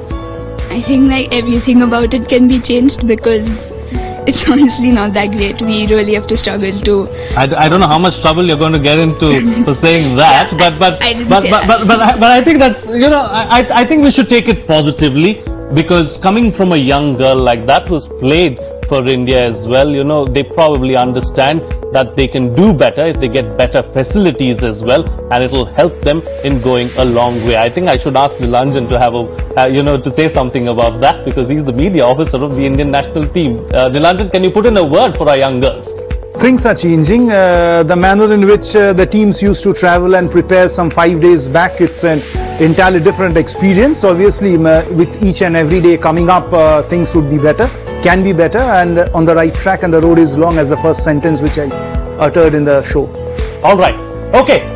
I think everything about it can be changed because it's honestly not that great. We really have to struggle to. I don't know how much trouble you're going to get into for saying that, but I think that's I think we should take it positively, because coming from a young girl like that who's played for India as well, they probably understand that they can do better if they get better facilities as well, and it will help them in going a long way. I think I should ask Nilanjan to have to say something about that, because he's the media officer of the Indian national team. Nilanjan, can you put in a word for our young girls? Things are changing. The manner in which the teams used to travel and prepare some 5 days back, it's an entirely different experience. Obviously, with each and every day coming up, things would be better, can be better, and on the right track, and the road is long, as the first sentence which I uttered in the show. All right. Okay.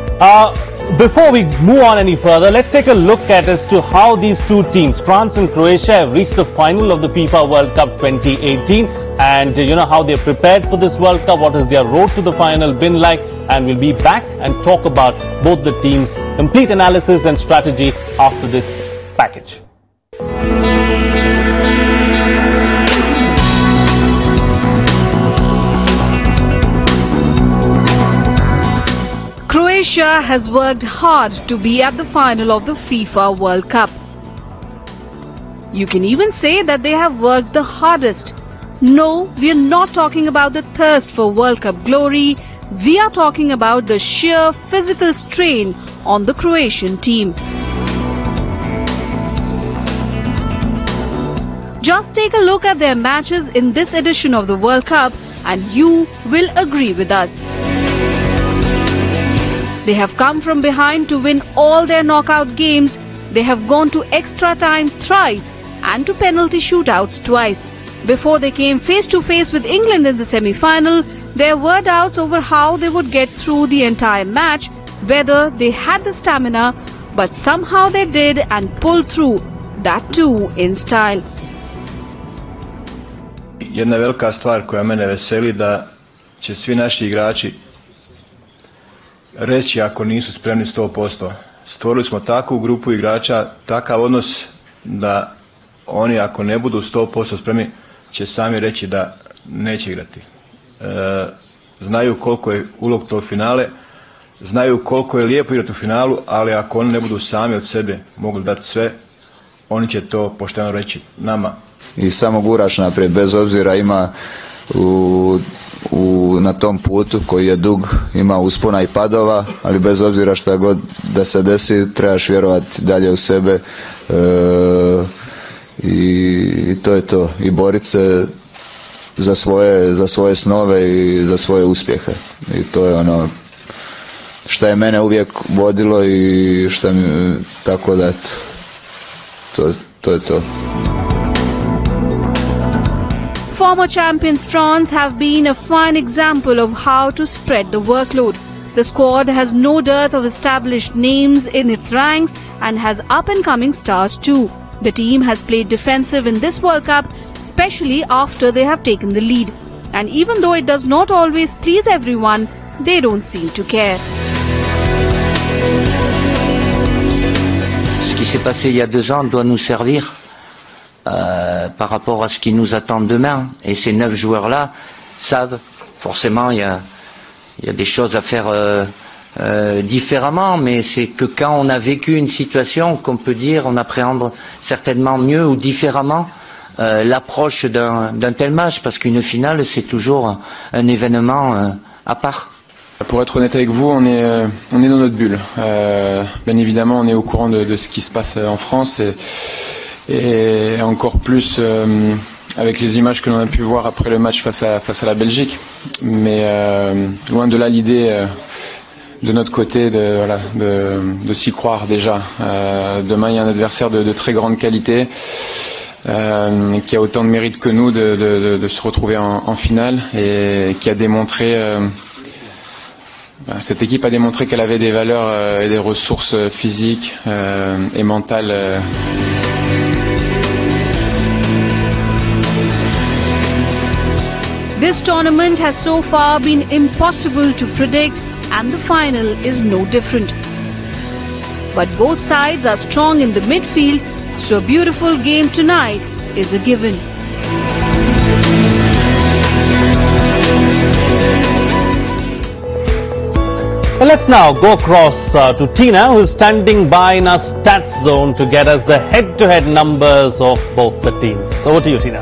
Before we move on any further, let's take a look at as to how these two teams, France and Croatia, have reached the final of the FIFA World Cup 2018, and how they're prepared for this World Cup, what has their road to the final been like, and we'll be back and talk about both the teams' complete analysis and strategy after this package. Croatia has worked hard to be at the final of the FIFA World Cup. You can even say that they have worked the hardest. No, we are not talking about the thirst for World Cup glory. We are talking about the sheer physical strain on the Croatian team. Just take a look at their matches in this edition of the World Cup and you will agree with us. They have come from behind to win all their knockout games. They have gone to extra time thrice and to penalty shootouts twice. Before they came face to face with England in the semi-final, there were doubts over how they would get through the entire match, whether they had the stamina, but somehow they did and pulled through, that too in style. Jedna velika stvar koja mene veseli da će svi naši igrači reći ako nisu spremni 100%. Stvorili smo takvu grupu igrača, takav odnos da oni ako ne budu 100% spremni će sami reći da neće igrati. Znaju koliko je ulog to finale, znaju koliko je lijepo igrati u finalu, ali ako oni ne budu sami od sebe mogli dati sve, oni će to pošteno reći nama. I samo guraš naprijed, bez obzira ima na tom putu koji je dug, ima uspona i padova, ali bez obzira šta god da se desi, trebaš vjerovati dalje u sebe i to je to. I boriti se za svoje snove i za svoje uspjehe. I to je ono što je mene uvijek vodilo i što mi, tako da eto, to je to. Former champions France have been a fine example of how to spread the workload. The squad has no dearth of established names in its ranks and has up-and-coming stars too. The team has played defensive in this World Cup, especially after they have taken the lead. And even though it does not always please everyone, they don't seem to care. Ce qui s'est passé il y a 2 ans doit nous servir par rapport à ce qui nous attend demain. Et ces 9 joueurs-là savent, forcément, il y a des choses à faire différemment, mais c'est que quand on a vécu une situation qu'on peut dire, on appréhende certainement mieux ou différemment l'approche d'un tel match, parce qu'une finale, c'est toujours un événement à part. Pour être honnête avec vous, on est dans notre bulle. Bien évidemment, on est au courant de ce qui se passe en France et encore plus avec les images que l'on a pu voir après le match face à la Belgique. Mais loin de là l'idée de notre côté de s'y croire déjà. Demain, il y a un adversaire de très grande qualité qui a autant de mérite que nous de se retrouver en finale et qui a démontré... Cette équipe a démontré qu'elle avait des valeurs et des ressources physiques et mentales. This tournament has so far been impossible to predict, and the final is no different. But both sides are strong in the midfield, so a beautiful game tonight is a given. Well, let's now go across to Tina, who's standing by in our stats zone to get us the head-to-head numbers of both the teams. Over to you, Tina.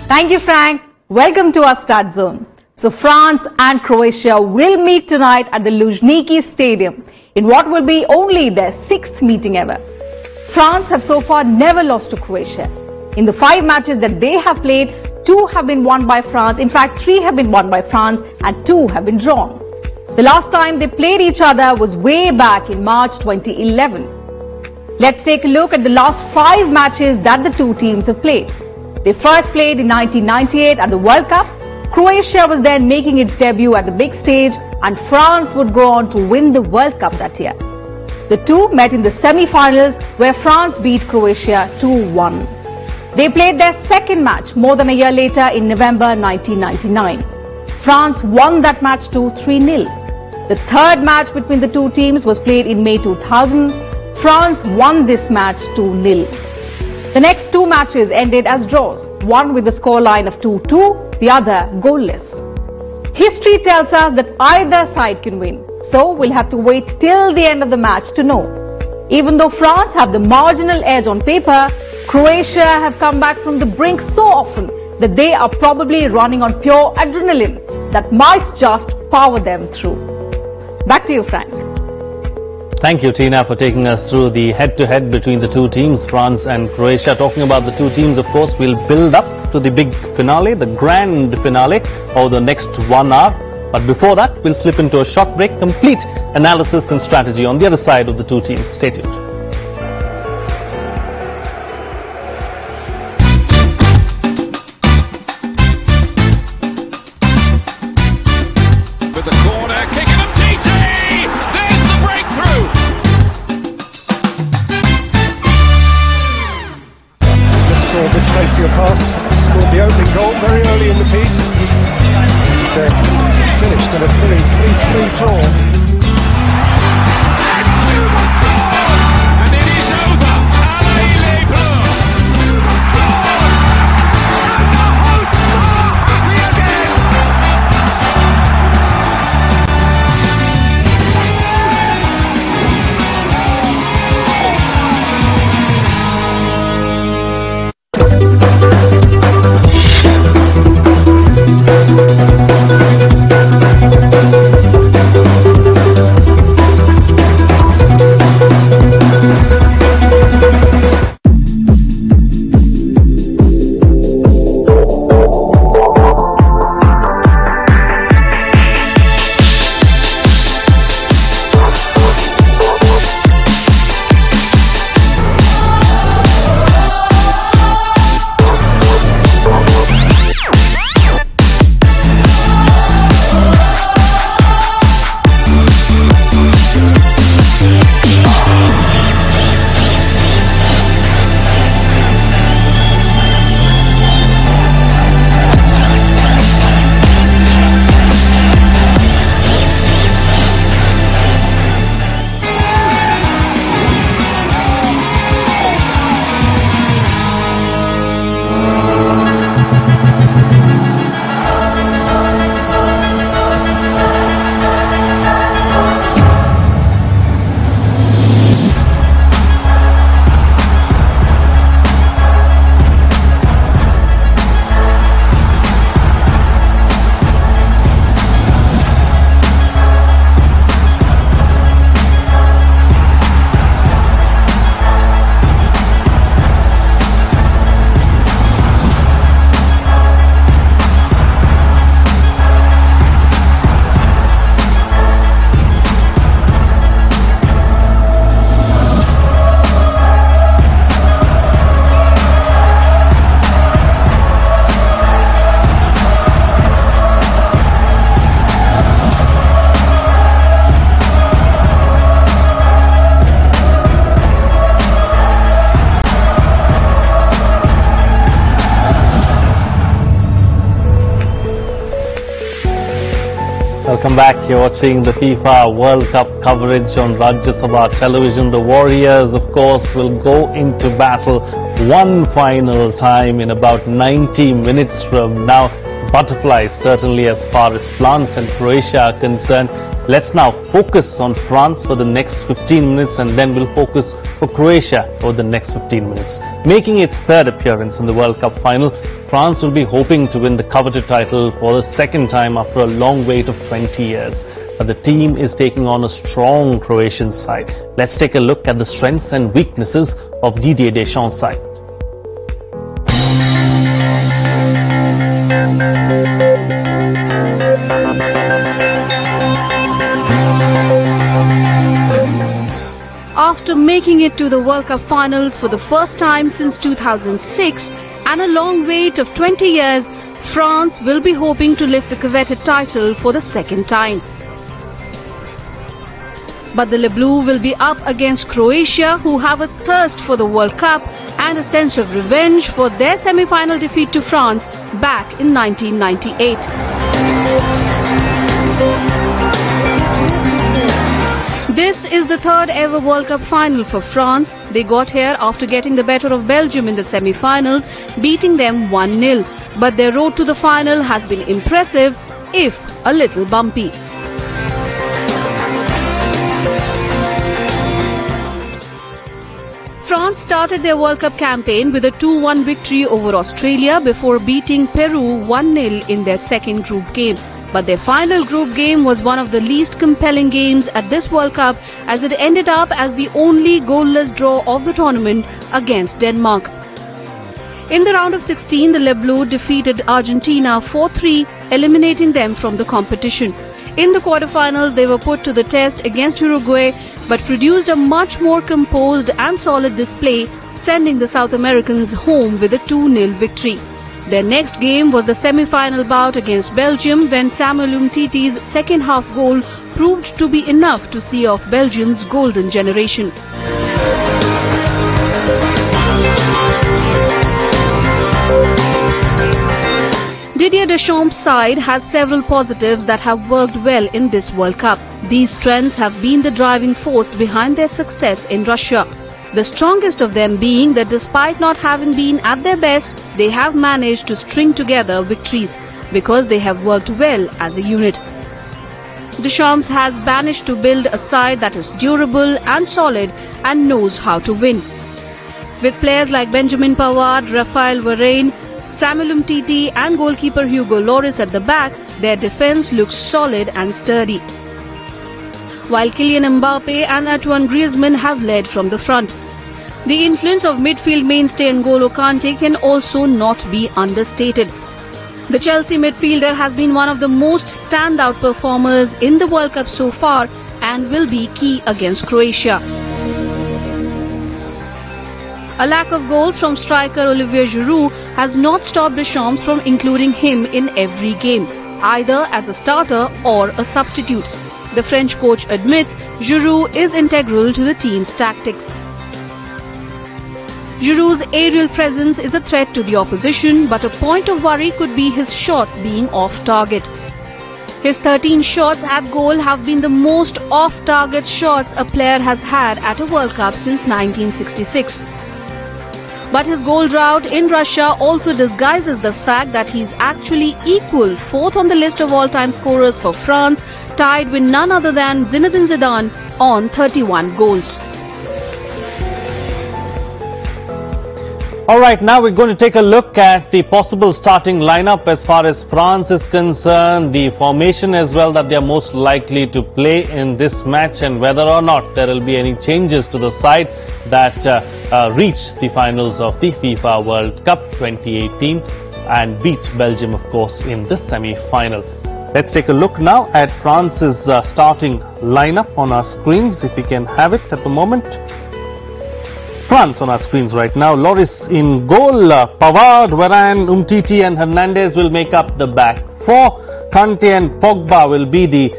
Thank you, Frank. Welcome to our stat zone. So France and Croatia will meet tonight at the Luzhniki Stadium in what will be only their 6th meeting ever. France have so far never lost to Croatia. In the 5 matches that they have played, 2 have been won by France. In fact, 3 have been won by France and 2 have been drawn. The last time they played each other was way back in March 2011. Let's take a look at the last 5 matches that the two teams have played. They first played in 1998 at the World Cup. Croatia was then making its debut at the big stage and France would go on to win the World Cup that year. The two met in the semi-finals where France beat Croatia 2-1. They played their second match more than a year later in November 1999. France won that match to 3-0. The third match between the two teams was played in May 2000. France won this match 2-0. The next two matches ended as draws, one with the scoreline of 2-2, the other goalless. History tells us that either side can win, so we'll have to wait till the end of the match to know. Even though France have the marginal edge on paper, Croatia have come back from the brink so often that they are probably running on pure adrenaline that might just power them through. Back to you, Frank. Thank you, Tina, for taking us through the head-to-head between the two teams, France and Croatia. Talking about the two teams, of course, we'll build up to the big finale, the grand finale, over the next 1 hour. But before that, we'll slip into a short break, complete analysis and strategy on the other side of the two teams. Stay tuned. With the corner, kicking up TT! There's the breakthrough! Just saw displacing a pass, scored the opening goal very early in the piece. Finished in a thrilling 3-3 draw. And it is over. Allez les Bleus! And the hosts are happy again! Welcome back. You're watching the FIFA World Cup coverage on Rajya Sabha television. The Warriors, of course, will go into battle one final time in about 90 minutes from now. Butterflies certainly as far as France and Croatia are concerned. Let's now focus on France for the next 15 minutes, and then we'll focus for Croatia for the next 15 minutes. Making its third appearance in the World Cup final, France will be hoping to win the coveted title for the second time after a long wait of 20 years. But the team is taking on a strong Croatian side. Let's take a look at the strengths and weaknesses of Didier Deschamps' side. After making it to the World Cup finals for the first time since 2006 and a long wait of 20 years, France will be hoping to lift the coveted title for the second time. But the Le Bleu will be up against Croatia, who have a thirst for the World Cup and a sense of revenge for their semi-final defeat to France back in 1998. This is the third ever World Cup final for France. They got here after getting the better of Belgium in the semi-finals, beating them 1-0. But their road to the final has been impressive, if a little bumpy. France started their World Cup campaign with a 2-1 victory over Australia before beating Peru 1-0 in their second group game. But their final group game was one of the least compelling games at this World Cup, as it ended up as the only goalless draw of the tournament against Denmark. In the round of 16, the Le Bleu defeated Argentina 4-3, eliminating them from the competition. In the quarterfinals, they were put to the test against Uruguay, but produced a much more composed and solid display, sending the South Americans home with a 2-0 victory. Their next game was the semi-final bout against Belgium, when Samuel Umtiti's second half goal proved to be enough to see off Belgium's golden generation. Didier Deschamps' side has several positives that have worked well in this World Cup. These strengths have been the driving force behind their success in Russia. The strongest of them being that despite not having been at their best, they have managed to string together victories because they have worked well as a unit. Deschamps has managed to build a side that is durable and solid and knows how to win. With players like Benjamin Pavard, Raphael Varane, Samuel Umtiti and goalkeeper Hugo Lloris at the back, their defence looks solid and sturdy. While Kylian Mbappe and Antoine Griezmann have led from the front. The influence of midfield mainstay N'Golo Kante can also not be understated. The Chelsea midfielder has been one of the most standout performers in the World Cup so far and will be key against Croatia. A lack of goals from striker Olivier Giroud has not stopped Deschamps from including him in every game, either as a starter or a substitute. The French coach admits Giroud is integral to the team's tactics. Giroud's aerial presence is a threat to the opposition, but a point of worry could be his shots being off target. His 13 shots at goal have been the most off-target shots a player has had at a World Cup since 1966. But his goal drought in Russia also disguises the fact that he's actually equal fourth on the list of all-time scorers for France, tied with none other than Zinedine Zidane on 31 goals. All right, now we're going to take a look at the possible starting lineup as far as France is concerned, the formation as well that they are most likely to play in this match, and whether or not there will be any changes to the side that reach the finals of the FIFA World Cup 2018 and beat Belgium, of course, in the semi-final. Let's take a look now at France's starting lineup on our screens, if we can have it at the moment. France on our screens right now. Lloris in goal, Pavard, Varane, Umtiti and Hernandez will make up the back four. Kante and Pogba will be the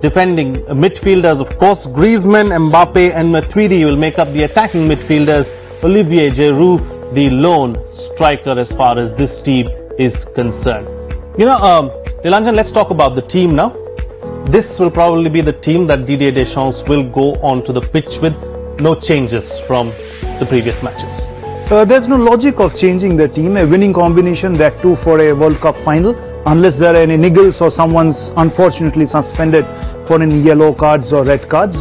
defending midfielders, of course. Griezmann, Mbappe and Matuidi will make up the attacking midfielders. Olivier Giroud, the lone striker as far as this team is concerned. Nilanjan, let's talk about the team now. This will probably be the team that Didier Deschamps will go onto the pitch with. No changes from the previous matches. There's no logic of changing the team. A winning combination, that too for a World Cup final, unless there are any niggles or someone's unfortunately suspended for any yellow cards or red cards,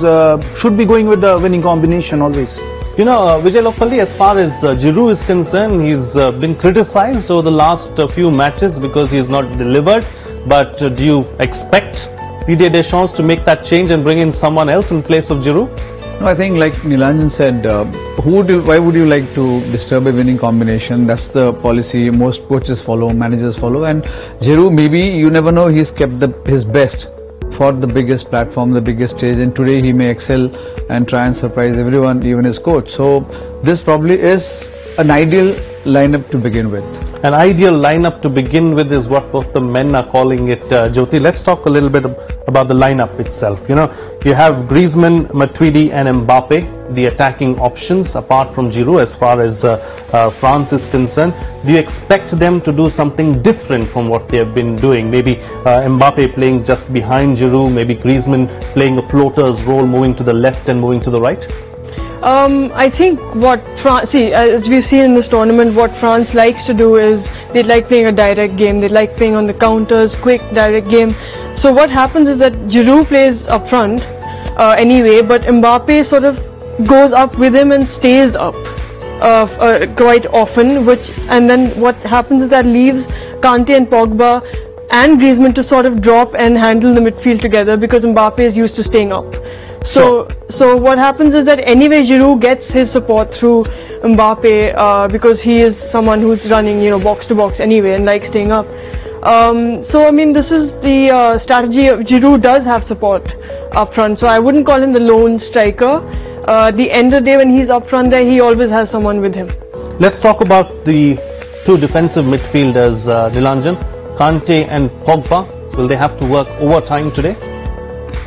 should be going with the winning combination always. Vijay Lokpalli, as far as Giroud is concerned, he's been criticized over the last few matches because he's not delivered. But do you expect Didier Deschamps to make that change and bring in someone else in place of Giroud? No, I think like Nilanjan said, why would you like to disturb a winning combination? That's the policy most coaches follow, managers follow. And Giroud, maybe, you never know, he's kept his best for the biggest platform, the biggest stage, and today he may excel and try and surprise everyone, even his coach. So this probably is an ideal lineup to begin with. An ideal lineup to begin with is what both the men are calling it, Jyoti. Let's talk a little bit about the lineup itself. You know, you have Griezmann, Matuidi and Mbappe, the attacking options apart from Giroud as far as France is concerned. Do you expect them to do something different from what they have been doing? Maybe Mbappe playing just behind Giroud, maybe Griezmann playing a floater's role, moving to the left and moving to the right? I think what France, as we've seen in this tournament, what France likes to do is they like playing a direct game. They like playing on the counters, quick, direct game. So what happens is that Giroud plays up front anyway, but Mbappe sort of goes up with him and stays up quite often. And then what happens is that leaves Kante and Pogba and Griezmann to sort of drop and handle the midfield together because Mbappe is used to staying up. So what happens is that anyway Giroud gets his support through Mbappe because he is someone who's running, you know, box to box anyway and likes staying up. So I mean, this is the strategy of Giroud does have support up front. So I wouldn't call him the lone striker. The end of the day when he's up front there, he always has someone with him. Let's talk about the two defensive midfielders, Nilanjan, Kante and Pogba. Will they have to work overtime today?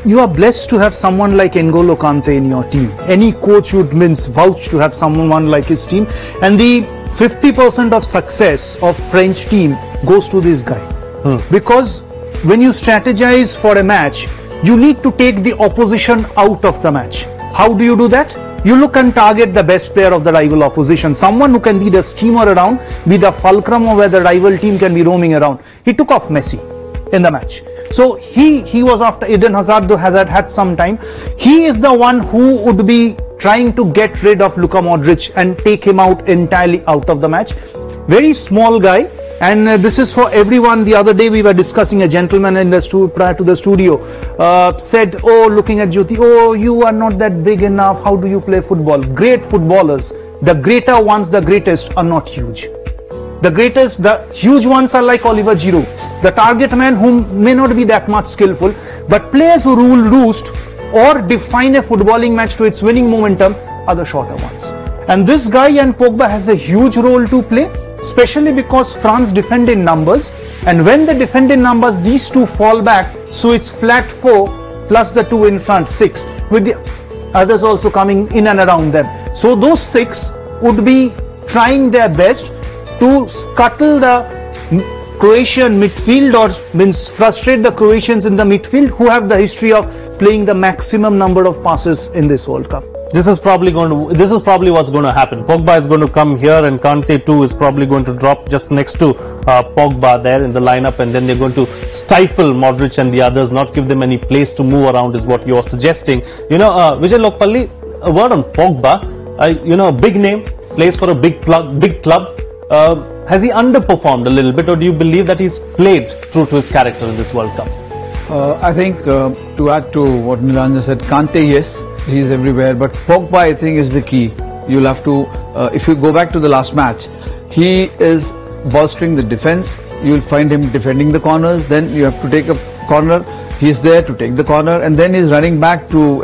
You are blessed to have someone like N'Golo Kante in your team. Any coach would vouch to have someone like his team. And the 50% of success of French team goes to this guy. Because when you strategize for a match, you need to take the opposition out of the match. How do you do that? You look and target the best player of the rival opposition. Someone who can be the steamer around, be the fulcrum of where the rival team can be roaming around. He took off Messi in the match. So he was after Eden Hazard, though Hazard had some time. He is the one who would be trying to get rid of Luka Modric and take him out entirely out of the match. Very small guy, and this is for everyone. The other day we were discussing, a gentleman in the prior to the studio said, oh, looking at Jyoti, oh, you are not that big enough, how do you play football? Great footballers, the greater ones, the greatest, are not huge. The greatest, the huge ones are like Oliver Giroud, the target man who may not be that much skillful, but players who rule roost or define a footballing match to its winning momentum are the shorter ones. And this guy and Pogba has a huge role to play, especially because France defend in numbers, and when they defend in numbers, these two fall back, so it's flat 4 plus the 2 in front, 6, with the others also coming in and around them. So those 6 would be trying their best to scuttle the Croatian midfield, or means frustrate the Croatians in the midfield, who have the history of playing the maximum number of passes in this World Cup. This is probably what's going to happen. Pogba is going to come here, and Kante too is probably going to drop just next to Pogba there in the lineup, and then they're going to stifle Modric and the others, not give them any place to move around, is what you're suggesting. You know, Vijay Lokpalli, a word on Pogba. You know, big name, plays for a big club. Has he underperformed a little bit, or do you believe that he's played true to his character in this World Cup? I think to add to what Nilanjan said, Kante, yes, he is everywhere, but Pogba, I think, is the key. You'll have to, if you go back to the last match, he is bolstering the defense. You'll find him defending the corners, then you have to take a corner, he's there to take the corner, and then he's running back to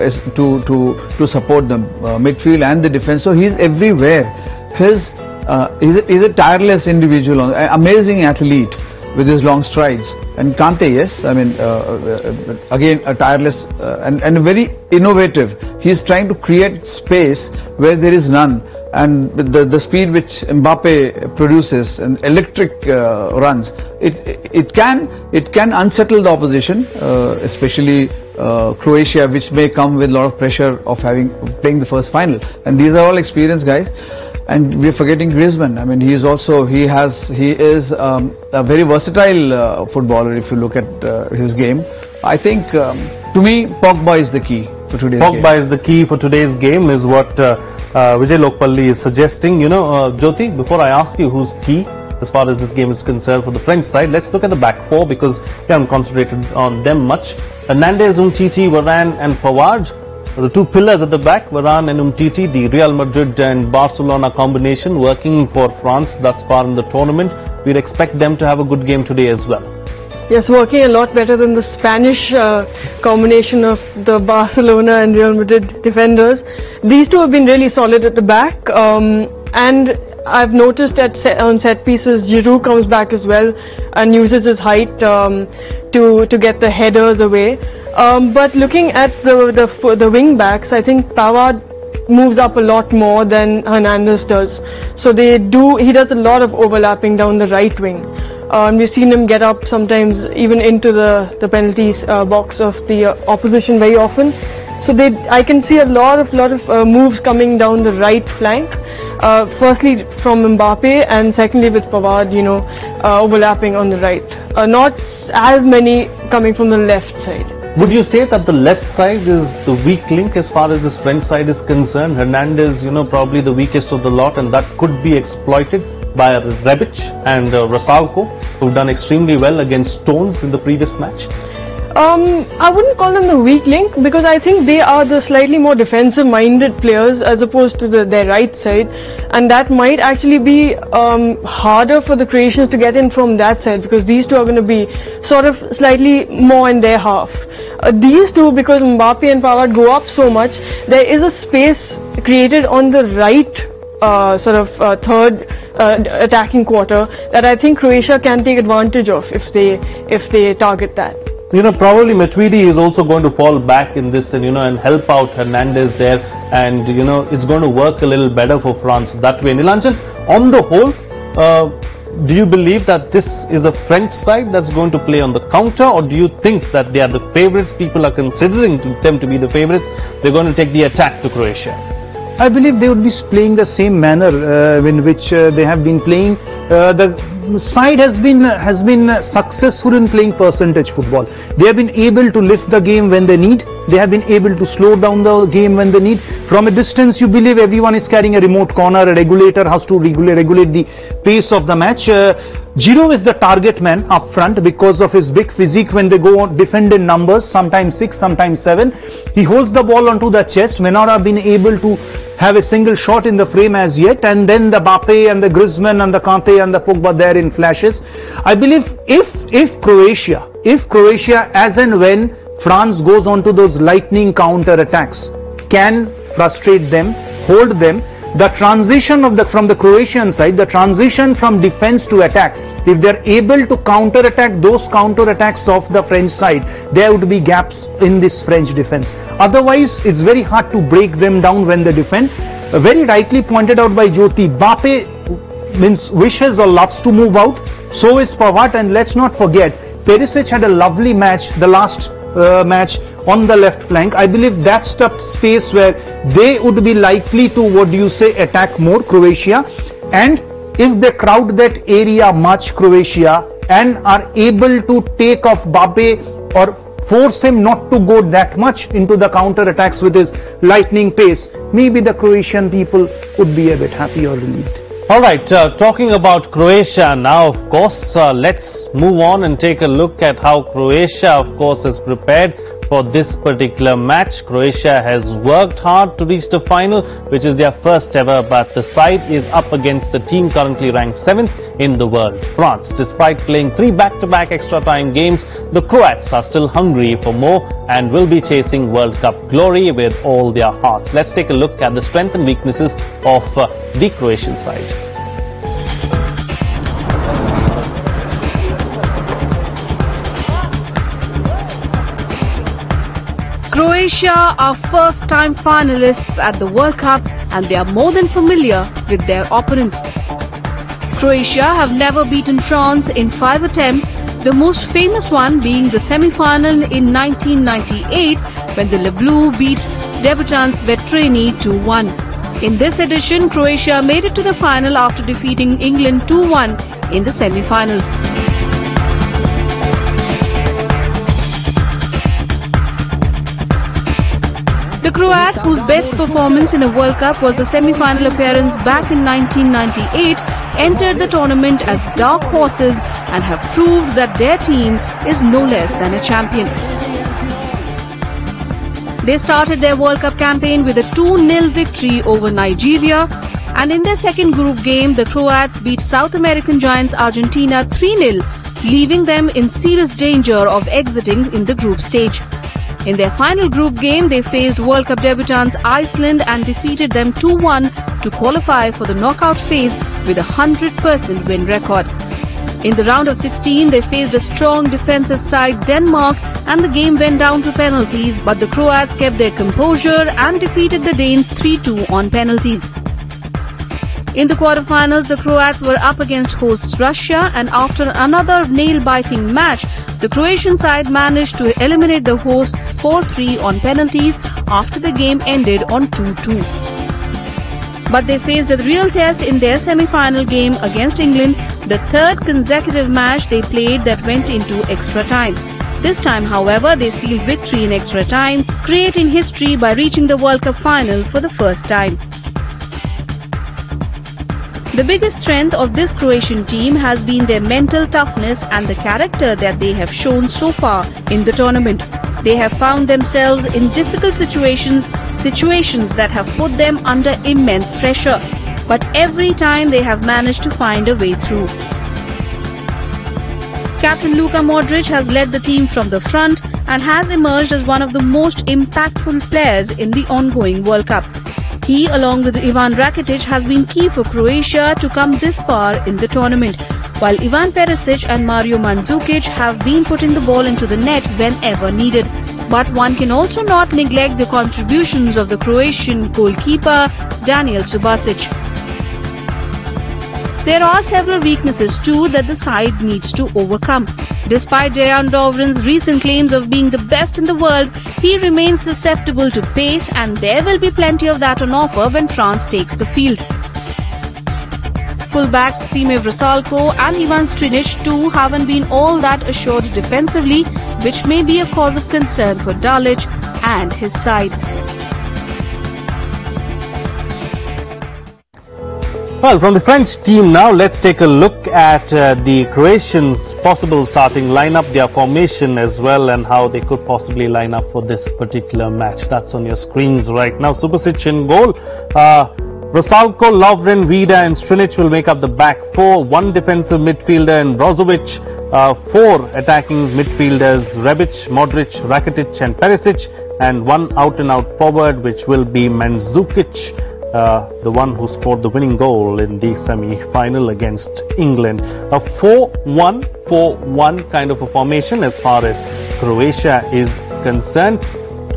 support the midfield and the defense. So he's everywhere. He's a tireless individual, amazing athlete with his long strides. And Kante, yes, I mean, again, a tireless and very innovative. He's trying to create space where there is none. And the speed which Mbappe produces and electric runs, it can unsettle the opposition, especially Croatia, which may come with a lot of pressure of playing the first final. And these are all experienced guys. And we're forgetting Griezmann. I mean, he is a very versatile footballer if you look at his game. I think, to me, Pogba is the key for today's game. Pogba is the key for today's game is what Vijay Lokpalli is suggesting. You know, Jyoti, before I ask you who's key as far as this game is concerned for the French side, let's look at the back four, because we haven't concentrated on them much. Hernandez, Umtiti, Varane and Pavard. The two pillars at the back, Varane and Umtiti, the Real Madrid and Barcelona combination working for France thus far in the tournament. We'd expect them to have a good game today as well. Yes, working a lot better than the Spanish combination of the Barcelona and Real Madrid defenders. These two have been really solid at the back, and I've noticed on set pieces, Giroud comes back as well and uses his height to get the headers away. But looking at the wing backs, I think Pavard moves up a lot more than Hernandez does. So he does a lot of overlapping down the right wing. We've seen him get up sometimes even into the penalty box of the opposition very often. So I can see a lot of moves coming down the right flank. Firstly from Mbappe, and secondly with Pavard, overlapping on the right. Not as many coming from the left side. Would you say that the left side is the weak link as far as this French side is concerned? Hernandez, probably the weakest of the lot, and that could be exploited by Rebic and Rosalco, who've done extremely well against Stones in the previous match. I wouldn't call them the weak link, because I think they are the slightly more defensive-minded players as opposed to their right side, and that might actually be harder for the Croatians to get in from that side, because these two are going to be sort of slightly more in their half. These two, because Mbappe and Pavard go up so much, there is a space created on the right third attacking quarter that I think Croatia can take advantage of if they target that. Probably Matuidi is also going to fall back in this and help out Hernandez there, and it's going to work a little better for France that way. Nilanjan, on the whole, do you believe that this is a French side that's going to play on the counter, or do you think that they are the favourites? People are considering them to be the favourites. They're going to take the attack to Croatia. I believe they would be playing the same manner in which they have been playing. The side has been successful in playing percentage football. They have been able to lift the game when they need. They have been able to slow down the game when they need. From a distance, you believe everyone is carrying a remote corner, a regulator has to regulate the pace of the match. Giroud is the target man up front because of his big physique. When they go on defend in numbers, sometimes 6, sometimes 7. He holds the ball onto the chest. May not have been able to have a single shot in the frame as yet, and then the Mbappe and the Griezmann and the Kante and the Pogba there in flashes. I believe if Croatia as and when France goes on to those lightning counter attacks, can frustrate them, hold them, the transition from the Croatian side, the transition from defense to attack, if they're able to counter-attack those counter-attacks of the French side, there would be gaps in this French defense. Otherwise, it's very hard to break them down when they defend. Very rightly pointed out by Jyoti, Mbappe wishes or loves to move out. So is Pavard, and let's not forget, Perisic had a lovely match, the last match on the left flank. I believe that's the space where they would be likely to, attack more, Croatia. And if they crowd that area much, Croatia, and are able to take off Mbappe or force him not to go that much into the counter attacks with his lightning pace, maybe the Croatian people would be a bit happy or relieved. Alright, talking about Croatia now, of course, let's move on and take a look at how Croatia, of course, is prepared for this particular match. Croatia has worked hard to reach the final, which is their first ever, but the side is up against the team currently ranked 7th in the world, France. Despite playing 3 back-to-back extra time games, the Croats are still hungry for more and will be chasing World Cup glory with all their hearts. Let's take a look at the strengths and weaknesses of the Croatian side. Croatia are first-time finalists at the World Cup, and they are more than familiar with their opponents. Croatia have never beaten France in 5 attempts, the most famous one being the semi-final in 1998 when the Le Bleu beat debutants Vetreni 2-1. In this edition, Croatia made it to the final after defeating England 2-1 in the semi-finals. The Croats, whose best performance in a World Cup was a semi-final appearance back in 1998, entered the tournament as dark horses and have proved that their team is no less than a champion. They started their World Cup campaign with a 2-0 victory over Nigeria, and in their second group game, the Croats beat South American giants Argentina 3-0, leaving them in serious danger of exiting in the group stage. In their final group game, they faced World Cup debutants Iceland and defeated them 2-1 to qualify for the knockout phase with a 100% win record. In the round of 16, they faced a strong defensive side Denmark and the game went down to penalties, but the Croats kept their composure and defeated the Danes 3-2 on penalties. In the quarterfinals, the Croats were up against hosts Russia, and after another nail-biting match, the Croatian side managed to eliminate the hosts 4-3 on penalties after the game ended on 2-2. But they faced a real test in their semi-final game against England, the third consecutive match they played that went into extra time. This time, however, they sealed victory in extra time, creating history by reaching the World Cup final for the first time. The biggest strength of this Croatian team has been their mental toughness and the character that they have shown so far in the tournament. They have found themselves in difficult situations that have put them under immense pressure. But every time they have managed to find a way through. Captain Luka Modric has led the team from the front and has emerged as one of the most impactful players in the ongoing World Cup. He, along with Ivan Rakitic, has been key for Croatia to come this far in the tournament, while Ivan Perisic and Mario Mandzukic have been putting the ball into the net whenever needed. But one can also not neglect the contributions of the Croatian goalkeeper Daniel Subasic. There are several weaknesses too that the side needs to overcome. Despite Dejan Lovren's recent claims of being the best in the world, he remains susceptible to pace, and there will be plenty of that on offer when France takes the field. Fullbacks Sime Vrsaljko and Ivan Strinic too haven't been all that assured defensively, which may be a cause of concern for Dalic and his side. Well, from the French team now, let's take a look at the Croatians' possible starting lineup, their formation as well, and how they could possibly line up for this particular match. That's on your screens right now. Subasic in goal. Vrsaljko, Lovren, Vida and Strinic will make up the back four. One defensive midfielder in Brozovic. Four attacking midfielders, Rebic, Modric, Rakitic and Perisic. And one out-and-out forward, which will be Mandzukic. The one who scored the winning goal in the semi-final against England. A 4-1-4-1 kind of a formation as far as Croatia is concerned.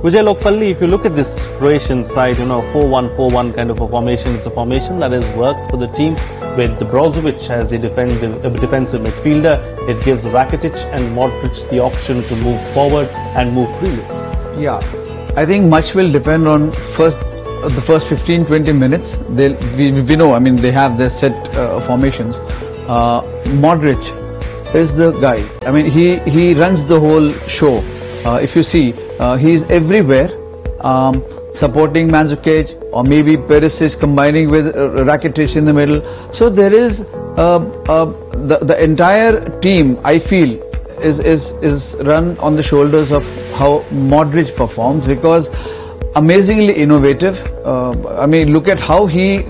Vijay Lokpalli, if you look at this Croatian side, 4-1-4-1 kind of a formation, it's a formation that has worked for the team with Brozovic as a defensive midfielder. It gives Rakitic and Modric the option to move forward and move freely. Yeah, I think much will depend on the first 15-20 minutes. We know, I mean, they have their set formations. Modric is the guy. I mean, he runs the whole show. If you see, he's everywhere, supporting Mandzukic or maybe Perisic combining with Rakitic in the middle. So there is the entire team, I feel, is run on the shoulders of how Modric performs, because amazingly innovative. I mean, look at how he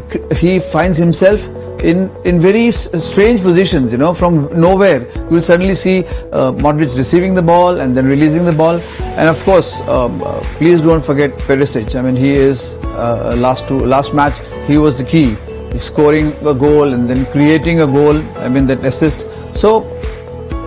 finds himself in very strange positions, from nowhere. You will suddenly see Modric receiving the ball and then releasing the ball. And of course, please don't forget Perisic. I mean, he is last match, he was the key. He's scoring a goal and then creating a goal, I mean, that assist. So,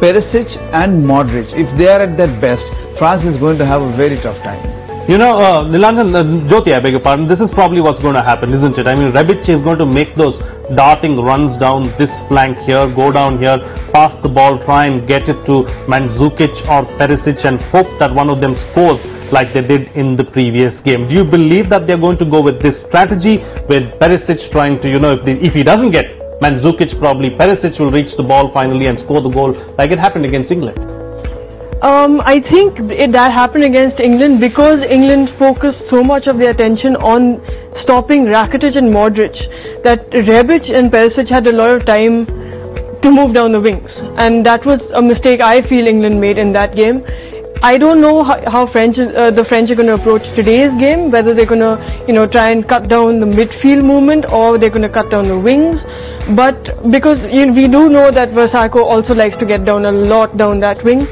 Perisic and Modric, if they are at their best, France is going to have a very tough time. Nilanjan, Jyoti, I beg your pardon, this is probably what's going to happen, isn't it? I mean, Rebic is going to make those darting runs down this flank here, go down here, pass the ball, try and get it to Mandzukic or Perisic and hope that one of them scores like they did in the previous game. Do you believe that they're going to go with this strategy, with Perisic trying to, if he doesn't get Mandzukic, probably Perisic will reach the ball finally and score the goal like it happened against England? I think that happened against England because England focused so much of their attention on stopping Rakitic and Modric that Rebic and Perisic had a lot of time to move down the wings, and that was a mistake I feel England made in that game. I don't know how the French are going to approach today's game, whether they're going to try and cut down the midfield movement or they're going to cut down the wings. But because we do know that Vrsaljko also likes to get down a lot down that wing.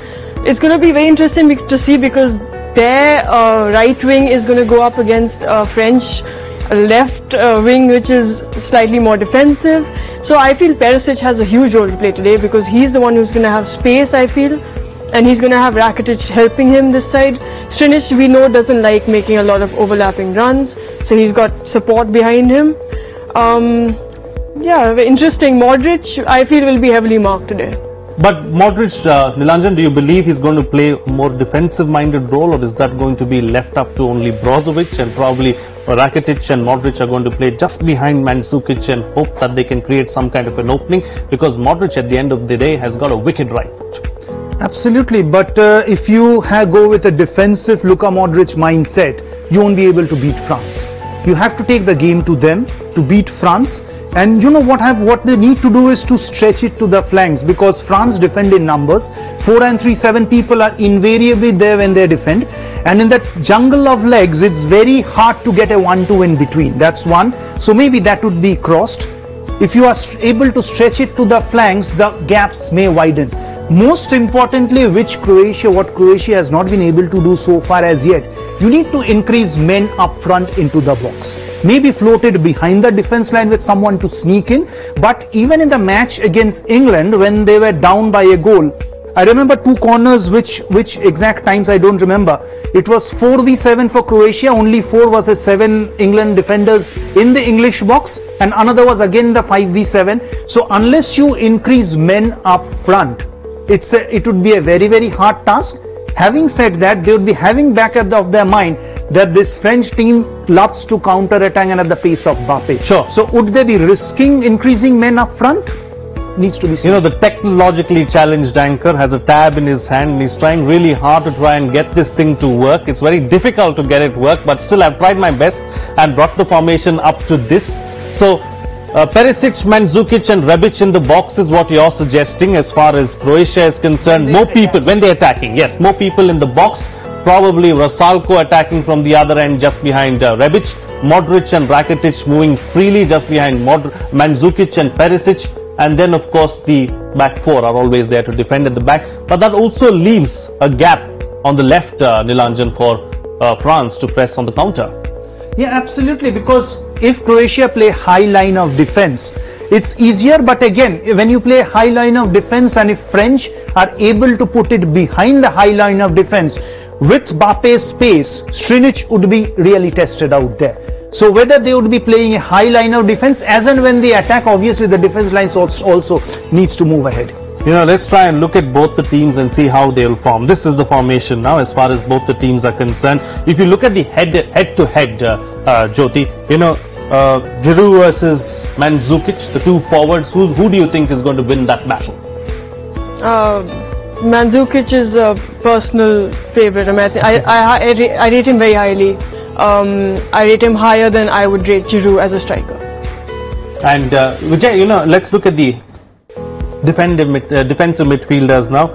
It's going to be very interesting to see because their right wing is going to go up against French a left wing which is slightly more defensive. So I feel Perisic has a huge role to play today because he's the one who's going to have space, I feel, and he's going to have Rakitic helping him this side. Strinic, we know, doesn't like making a lot of overlapping runs, so he's got support behind him. Yeah, interesting. Modric, I feel, will be heavily marked today. But Modric, Nilanjan, do you believe he's going to play a more defensive-minded role, or is that going to be left up to only Brozovic, and probably Rakitic and Modric are going to play just behind Mandzukic and hope that they can create some kind of an opening, because Modric at the end of the day has got a wicked right foot. Absolutely, but if you go with a defensive Luka Modric mindset, you won't be able to beat France. You have to take the game to them to beat France. And you know what they need to do is to stretch it to the flanks, because France defend in numbers. 4 and 3, 7 people are invariably there when they defend. And in that jungle of legs, it's very hard to get a 1-2 in between. That's one. So maybe that would be crossed. If you are able to stretch it to the flanks, the gaps may widen. Most importantly, what Croatia has not been able to do so far as yet, you need to increase men up front into the box. Maybe floated behind the defense line with someone to sneak in. But even in the match against England, when they were down by a goal, I remember 2 corners, which exact times I don't remember. It was 4v7 for Croatia, only 4 versus 7 England defenders in the English box, and another was again the 5v7. So unless you increase men up front, it would be a very, very hard task. Having said that, they would be having back of their mind that this French team loves to counter-attack and at the pace of Mbappe. Sure. So would they be risking increasing men up front? Needs to be seen. You know, the technologically challenged anchor has a tab in his hand and he's trying really hard to try and get this thing to work. It's very difficult to get it work, but still I've tried my best and brought the formation up to this. So Perisic, Mandzukic and Rebic in the box is what you're suggesting as far as Croatia is concerned. More people when they're attacking. Yes, more people in the box. Probably Rasalko attacking from the other end just behind Rebic. Modric and Rakitic moving freely just behind Mandzukic and Perisic. And then of course the back 4 are always there to defend at the back. But that also leaves a gap on the left, Nilanjan, for France to press on the counter. Yeah, absolutely, because if Croatia play high line of defense, it's easier. But again, when you play high line of defense and if French are able to put it behind the high line of defense with Mbappe's space, Strinic would be really tested out there. So whether they would be playing a high line of defense, as and when they attack, obviously the defense lines also needs to move ahead. You know, let's try and look at both the teams and see how they'll form. This is the formation now as far as both the teams are concerned. If you look at the head-to-head, Jyoti, you know, Giroud versus Mandzukic, the 2 forwards, who do you think is going to win that battle? Mandzukic is a personal favourite. I mean, I rate him very highly. I rate him higher than I would rate Giroud as a striker. And Vijay, you know, let's look at the defensive midfielders now.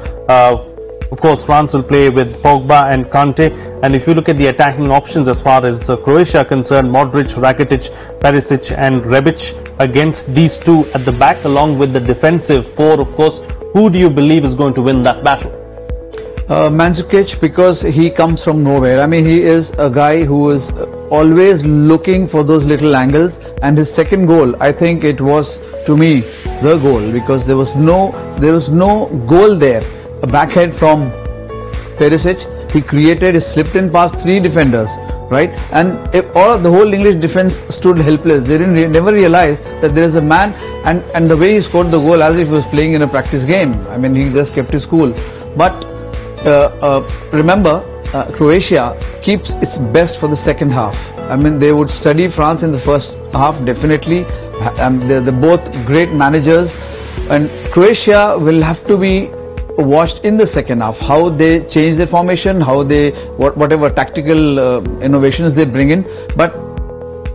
Of course, France will play with Pogba and Kante. And if you look at the attacking options as far as Croatia are concerned, Modric, Rakitic, Perisic and Rebic against these 2 at the back, along with the defensive 4, of course. Who do you believe is going to win that battle? Mandzukic, because he comes from nowhere. I mean, he is a guy who is always looking for those little angles, and his second goal, I think it was, to me, the goal, because there was no goal there. A backhead from Perisic, he created, he slipped in past 3 defenders, right? And if the whole English defense stood helpless. They never realized that there is a man, and the way he scored the goal, as if he was playing in a practice game. I mean, he just kept his cool. But remember, Croatia keeps its best for the second half. I mean, they would study France in the first half, definitely. They're both great managers, and Croatia will have to be watched in the second half, how they change their formation, how they whatever tactical innovations they bring in. But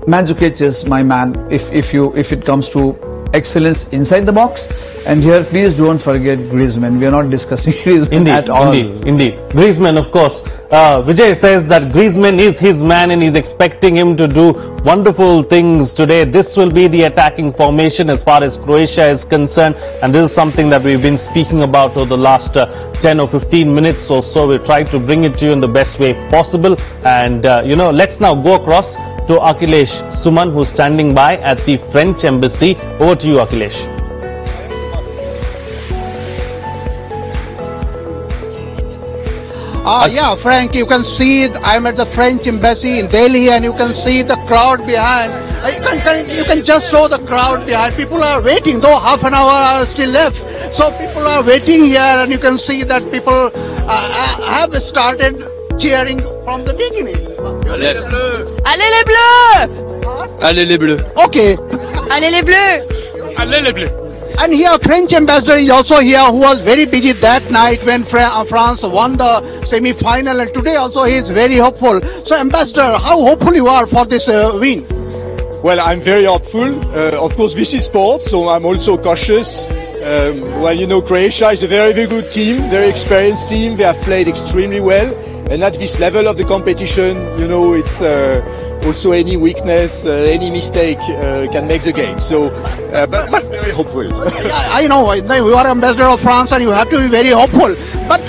Mandzukic is my man if it comes to excellence inside the box. And here, please don't forget Griezmann. We are not discussing Griezmann at all. Indeed. Griezmann, of course. Vijay says that Griezmann is his man and he's expecting him to do wonderful things today. This will be the attacking formation as far as Croatia is concerned. And this is something that we've been speaking about over the last 10 or 15 minutes or so. We've tried to bring it to you in the best way possible. And, you know, let's now go across to Akhilesh Suman, who's standing by at the French embassy. Over to you, Akhilesh. Yeah, Frank, you can see I'm at the French embassy in Delhi, and you can see the crowd behind. You can just show the crowd behind. People are waiting, though half an hour are still left. So people are waiting here, and you can see that people have started cheering from the beginning. Yes. Allez les bleus! Allez les bleus. Okay. Allez les bleus! Allez les bleus. And here, French ambassador is also here, who was very busy that night when France won the semi-final, and today also he is very hopeful. So, ambassador, how hopeful you are for this win? Well, I'm very hopeful. Of course, this is sports, so I'm also cautious. Well, you know, Croatia is a very, very good team, very experienced team. They have played extremely well, and at this level of the competition, you know, it's also any weakness, any mistake can make the game. So, but I'm very hopeful. I know you are ambassador of France, and you have to be very hopeful. But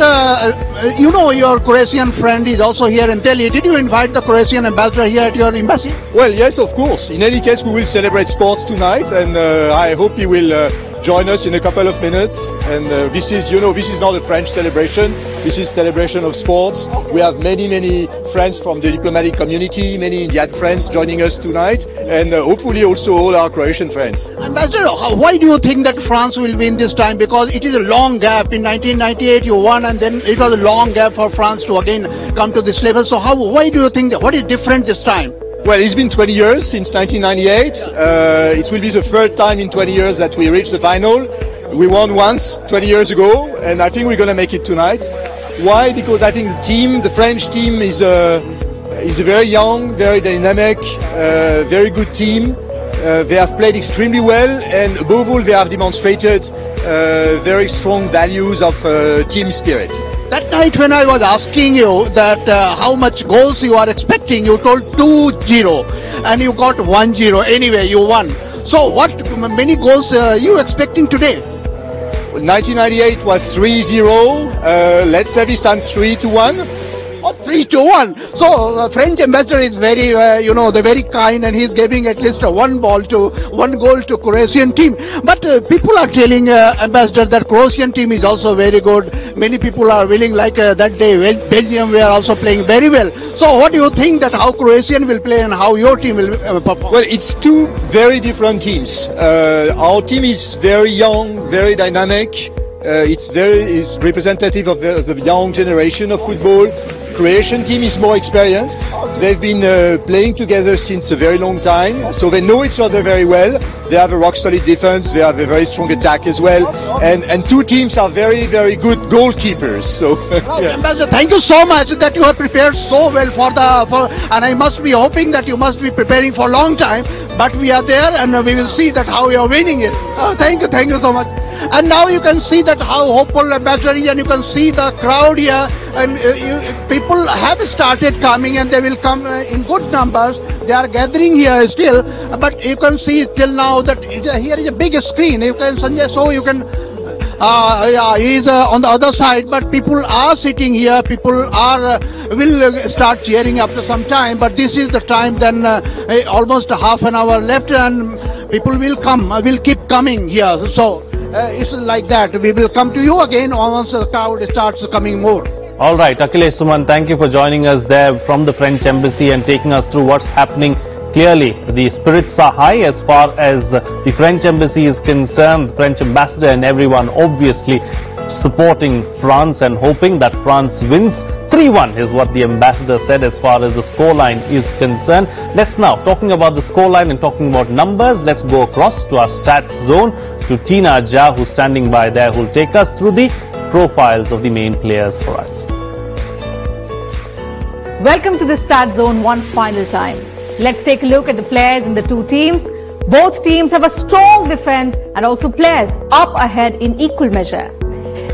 you know, your Croatian friend is also here in Delhi. Did you invite the Croatian ambassador here at your embassy? Well, yes, of course. In any case, we will celebrate sports tonight, and I hope he will join us in a couple of minutes. And this is, you know, this is not a French celebration. This is celebration of sports. We have many friends from the diplomatic community, many Indian friends joining us tonight, and hopefully also all our Croatian friends. Ambassador, why do you think that France will win this time? Because it is a long gap. In 1998 you won, and then it was a long gap for France to again come to this level. So why do you think that? What is different this time? Well, it's been 20 years since 1998. It will be the third time in 20 years that we reach the final. We won once 20 years ago, and I think we're going to make it tonight. Why? Because I think the French team is a very young, very dynamic, very good team. They have played extremely well, and above all, they have demonstrated very strong values of team spirit. That night when I was asking you that how much goals you are expecting, you told 2-0, and you got 1-0. Anyway, you won. So what many goals you expecting today? 1998 was 3-0. Let's say this time 3-1. Oh, 3-1. So French ambassador is very, they're very kind, and he's giving at least one goal to Croatian team. But people are telling ambassador that Croatian team is also very good. Many people are willing, like that day Belgium were also playing very well. So what do you think that how Croatian will play and how your team will perform? Well, it's two very different teams. Our team is very young, very dynamic. It's representative of the young generation of football. Croatian team is more experienced. They've been playing together since a very long time, so they know each other very well. They have a rock-solid defense. They have a very strong attack as well. And two teams are very, very good goalkeepers. So, yeah. Ambassador, thank you so much that you have prepared so well and I must be hoping that you must be preparing for a long time. But we are there, and we will see that how you are winning it. Thank you so much. And now you can see that how hopeful ambassador is, and you can see the crowd here, and people have started coming, and they will come in good numbers. They are gathering here still, but you can see till now that here is a big screen. You can, Sanjay, so you can. He is on the other side, but people are sitting here. People will start cheering after some time, but this is the time. Then almost half an hour left, and people will keep coming here. So it's like that. We will come to you again once the crowd starts coming more. All right, Akhilesh Suman, thank you for joining us there from the French embassy and taking us through what's happening. Clearly, the spirits are high as far as the French embassy is concerned. The French ambassador and everyone obviously supporting France and hoping that France wins. 3-1 is what the ambassador said as far as the scoreline is concerned. Let's now, talking about the scoreline and talking about numbers, let's go across to our stats zone to Tina Jha, who's standing by there, who'll take us through the profiles of the main players for us. Welcome to the Stat Zone one final time. Let's take a look at the players in the two teams. Both teams have a strong defense and also players up ahead in equal measure.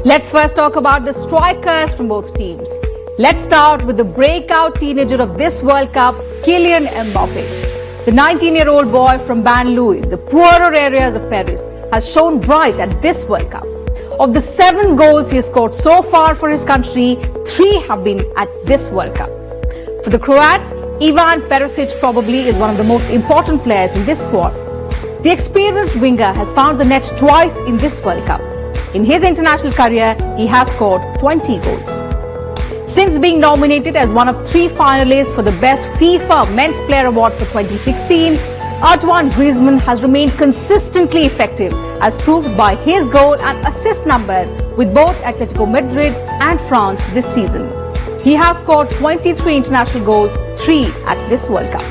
Let's first talk about the strikers from both teams. Let's start with the breakout teenager of this World Cup, Kylian Mbappe. The 19-year-old boy from Ban-Louis, the poorer areas of Paris, has shown bright at this World Cup. Of the 7 goals he has scored so far for his country, 3 have been at this World Cup. For the Croats, Ivan Perisic probably is one of the most important players in this squad. The experienced winger has found the net twice in this World Cup. In his international career, he has scored 20 goals. Since being nominated as one of 3 finalists for the Best FIFA Men's Player Award for 2016, Antoine Griezmann has remained consistently effective, as proved by his goal and assist numbers with both Atletico Madrid and France this season. He has scored 23 international goals, 3 at this World Cup.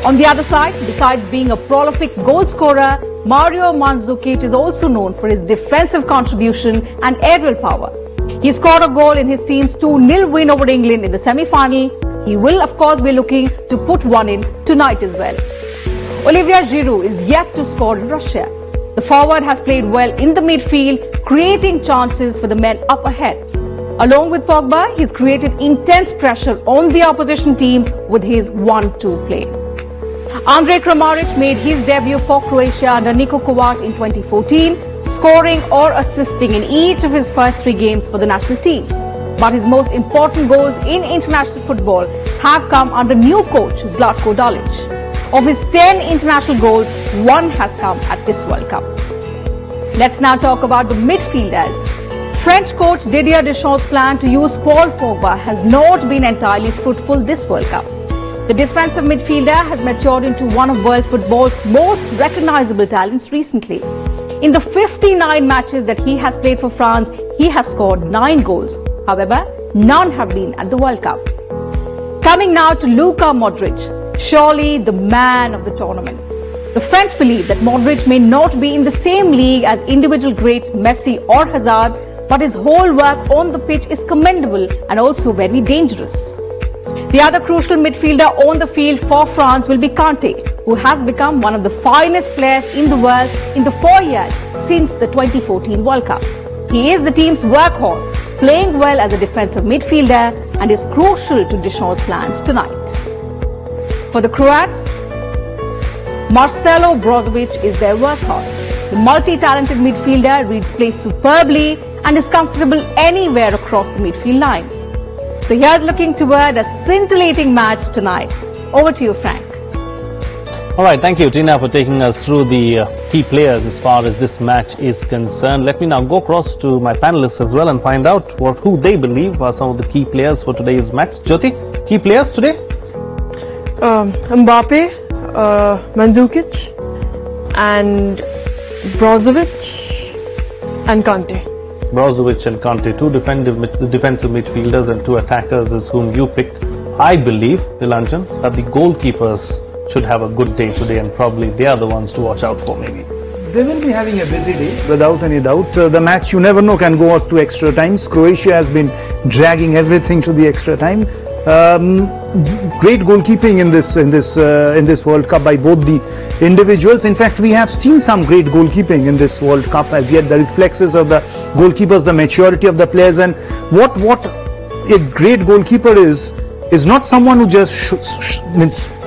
On the other side, besides being a prolific goal scorer, Mario Mandzukic is also known for his defensive contribution and aerial power. He scored a goal in his team's 2-0 win over England in the semi-final. He will of course be looking to put one in tonight as well. Olivier Giroud is yet to score in Russia. The forward has played well in the midfield, creating chances for the men up ahead. Along with Pogba, he's created intense pressure on the opposition teams with his 1-2 play. Andrej Kramaric made his debut for Croatia under Niko Kovac in 2014, scoring or assisting in each of his first 3 games for the national team. But his most important goals in international football have come under new coach Zlatko Dalic. Of his 10 international goals, 1 has come at this World Cup. Let's now talk about the midfielders. French coach Didier Deschamps' plan to use Paul Pogba has not been entirely fruitful this World Cup. The defensive midfielder has matured into one of world football's most recognizable talents recently. In the 59 matches that he has played for France, he has scored 9 goals. However, none have been at the World Cup. Coming now to Luka Modric, surely the man of the tournament. The French believe that Modric may not be in the same league as individual greats Messi or Hazard, but his whole work on the pitch is commendable and also very dangerous. The other crucial midfielder on the field for France will be Kanté, who has become one of the finest players in the world in the 4 years since the 2014 World Cup. He is the team's workhorse, playing well as a defensive midfielder and is crucial to Deschamps' plans tonight. For the Croats, Marcelo Brozovic is their workhorse. The multi-talented midfielder reads play superbly and is comfortable anywhere across the midfield line. So here's looking toward a scintillating match tonight. Over to you, Frank. All right, thank you, Tina, for taking us through the key players as far as this match is concerned. Let me now go across to my panelists as well and find out who they believe are some of the key players for today's match. Jyoti, key players today? Mbappe, Mandzukic, and Brozovic, and Kanté. Brozovic and Kanté, 2 defensive midfielders and 2 attackers is whom you picked. I believe, Nilanjan, that the goalkeepers should have a good day today and probably they are the ones to watch out for maybe. They will be having a busy day, without any doubt. The match, you never know, can go out to extra times. Croatia has been dragging everything to the extra time. Great goalkeeping in this World Cup by both the individuals. In fact, we have seen some great goalkeeping in this World Cup as yet. The reflexes of the goalkeepers, the maturity of the players, and what a great goalkeeper is not someone who just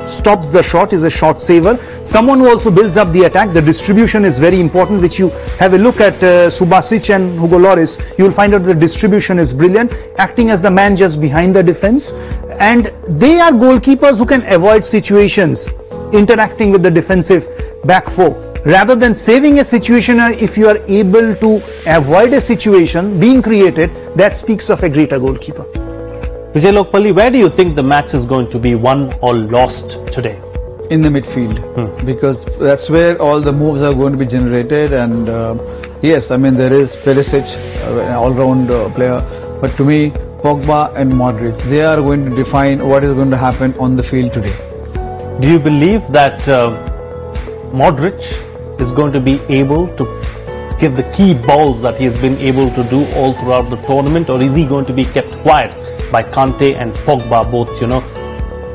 stops the shot, is a shot saver. Someone who also builds up the attack. The distribution is very important, which you have a look at Subasic and Hugo Lloris. You will find out the distribution is brilliant, acting as the man just behind the defense. And they are goalkeepers who can avoid situations, interacting with the defensive back four. Rather than saving a situation, if you are able to avoid a situation being created, that speaks of a greater goalkeeper. Vijay Lokpalli, where do you think the match is going to be won or lost today? In the midfield, because that's where all the moves are going to be generated. And yes, I mean, there is Perisic, an all-round player, but to me, Pogba and Modric, they are going to define what is going to happen on the field today. Do you believe that Modric is going to be able to give the key balls that he has been able to do all throughout the tournament, or is he going to be kept quiet by Kanté and Pogba, both,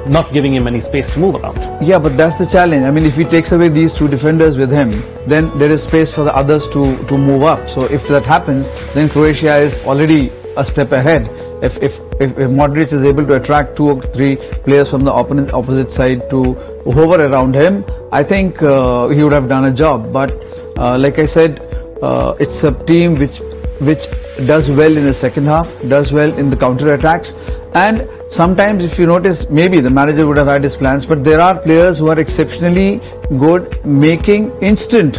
not giving him any space to move around? Yeah, but that's the challenge. I mean, if he takes away these 2 defenders with him, then there is space for the others to move up. So if that happens, then Croatia is already a step ahead. If Modric is able to attract 2 or 3 players from the opposite side to hover around him, I think he would have done a job. But like I said, it's a team which does well in the second half, does well in the counter attacks, and sometimes if you notice, maybe the manager would have had his plans, but there are players who are exceptionally good making instant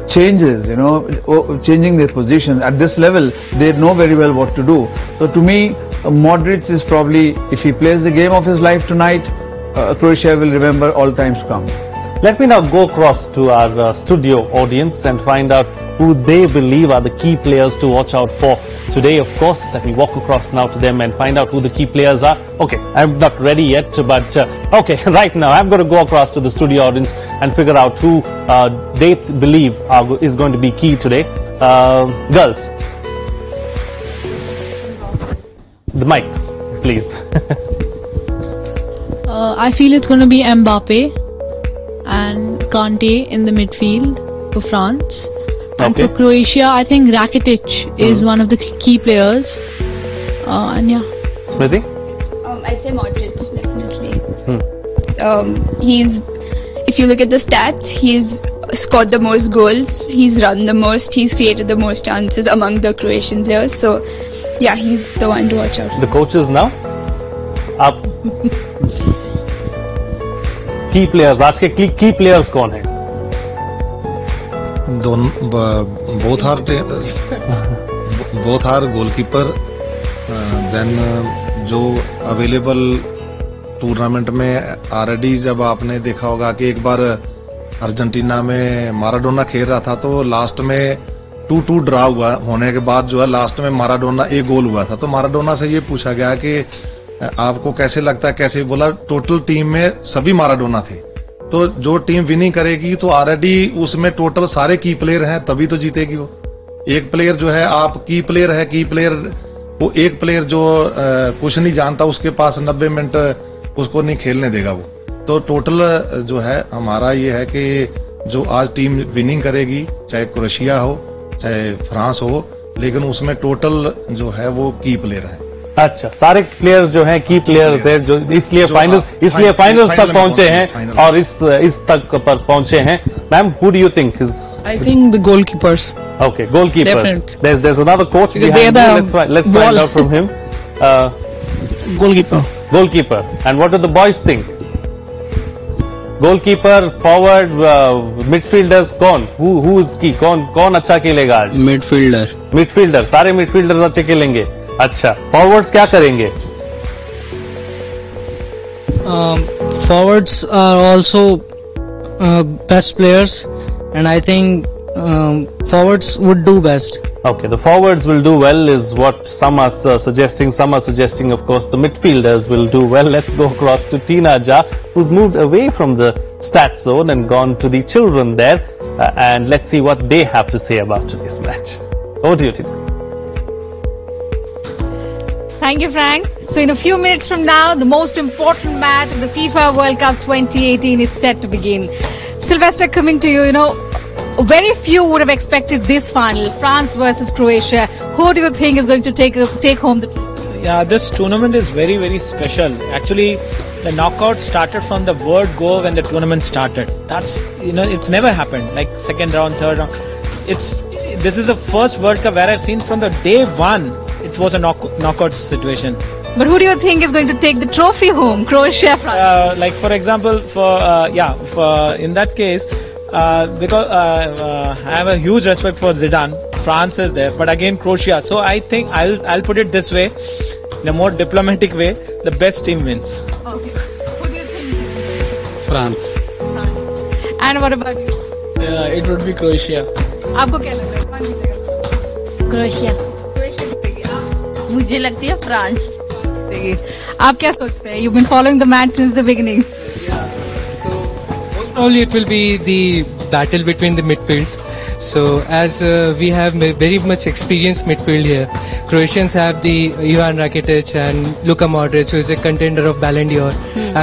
changes, you know, changing their position. At this level, they know very well what to do. So to me, Modric is probably, if he plays the game of his life tonight, Croatia will remember all times come. Let me now go across to our studio audience and find out who they believe are the key players to watch out for today. Of course, let me walk across now to them and find out who the key players are. Okay, I'm not ready yet, but okay, right now I'm going to go across to the studio audience and figure out who they believe is going to be key today. Girls, the mic, please. I feel it's going to be Mbappe and Kante in the midfield for France. And for Croatia, I think Rakitic is one of the key players. And yeah. Smriti? I'd say Modric, definitely. If you look at the stats, he's scored the most goals, he's run the most, he's created the most chances among the Croatian players. So, yeah, he's the one to watch out. The coaches now? Up. Key players. आज के key players कौन हैं? both are goalkeeper. Then जो available tournament में already जब आपने देखा होगा कि एक बार अर्जेंटीना में माराडोना खेल रहा था तो लास्ट में 2-2 ड्रा हुआ होने के बाद जो है लास्ट में माराडोना एक गोल हुआ था तो माराडोना से ये पूछा गया कि आपको कैसे लगता है कैसे बोला टोटल टीम में सभी माराडोना थे तो जो टीम विनिंग करेगी तो ऑलरेडी उसमें टोटल सारे की प्लेयर हैं तभी तो जीतेगी वो एक प्लेयर जो है आप की प्लेयर है की प्लेयर वो एक प्लेयर जो कुछ नहीं जानता उसके पास 90 मिनट उसको नहीं खेलने देगा वो तो टोटल जो है हमारा ये है कि जो आज टीम विनिंग करेगी चाहे क्रोएशिया हो चाहे फ्रांस हो लेकिन उसमें टोटल जो है वो की प्लेयर है अच्छा सारे प्लेयर्स जो हैं की प्लेयर्स हैं जो इसलिए फाइनल्स तक पहुंचे हैं और इस तक पर पहुंचे हैं ma'am who do you think is I think the goalkeepers okay goalkeepers there's another coach behind you let's find out from him goalkeeper and what do the boys think goalkeeper forward midfielders who is key कौन अच्छा खेलेगा आज midfielder सारे midfielders अच्छे खेलेंगे अच्छा forwards क्या करेंगे forwards are also best players and I think forwards would do best. Okay, the forwards will do well is what some are suggesting. Some are suggesting, of course, the midfielders will do well. Let's go across to Tina Jha, who's moved away from the stats zone and gone to the children there. And let's see what they have to say about today's match. Over to you, Tina. Thank you, Frank. So in a few minutes from now, the most important match of the FIFA World Cup 2018 is set to begin. Sylvester, coming to you, very few would have expected this final, France versus Croatia. Who do you think is going to take home the trophy? Yeah, this tournament is very, very special. Actually, the knockout started from the word go when the tournament started. That's, it's never happened. Like second round, third round. This is the first World Cup where I've seen from the day one, it was a knockout situation. But who do you think is going to take the trophy home? Croatia, France? Like for example, in that case, because I have a huge respect for Zidane. France is there, but again Croatia. So I think I'll put it this way, in a more diplomatic way: the best team wins. Okay. Who do you think? France. And what about you? It would be Croatia. आपको क्या लगता है कौन जीतेगा? Croatia जीतेगी। मुझे लगती है फ्रांस जीतेगी। आप क्या सोचते हैं? You've been following the match since the beginning. Probably it will be the battle between the midfields. So as we have very much experienced midfield here, Croatians have the Ivan Rakitic and Luka Modric, who is a contender of Ballon d'Or,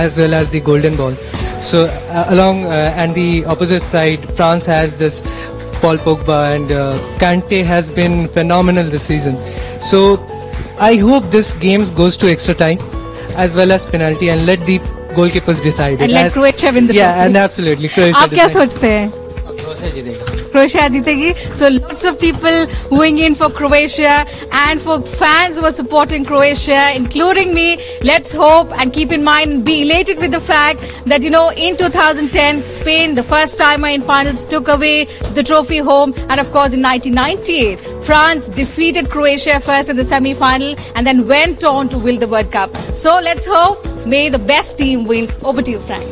as well as the Golden Ball. So and the opposite side, France has this Paul Pogba and Kante has been phenomenal this season. So I hope this game goes to extra time as well as penalty and let the goalkeepers decide. And let Croatia win the trophy. Yeah, and absolutely Croatia. आप क्या सोचते हैं? Croatia जीतेगा. Croatia jeetegi. So lots of people wooing in for Croatia, and for fans who are supporting Croatia, including me. Let's hope and keep in mind, be elated with the fact that, you know, in 2010, Spain, the first timer in finals, took away the trophy home. And of course, in 1998, France defeated Croatia first in the semi-final and then went on to win the World Cup. So let's hope, may the best team win. Over to you, Frank.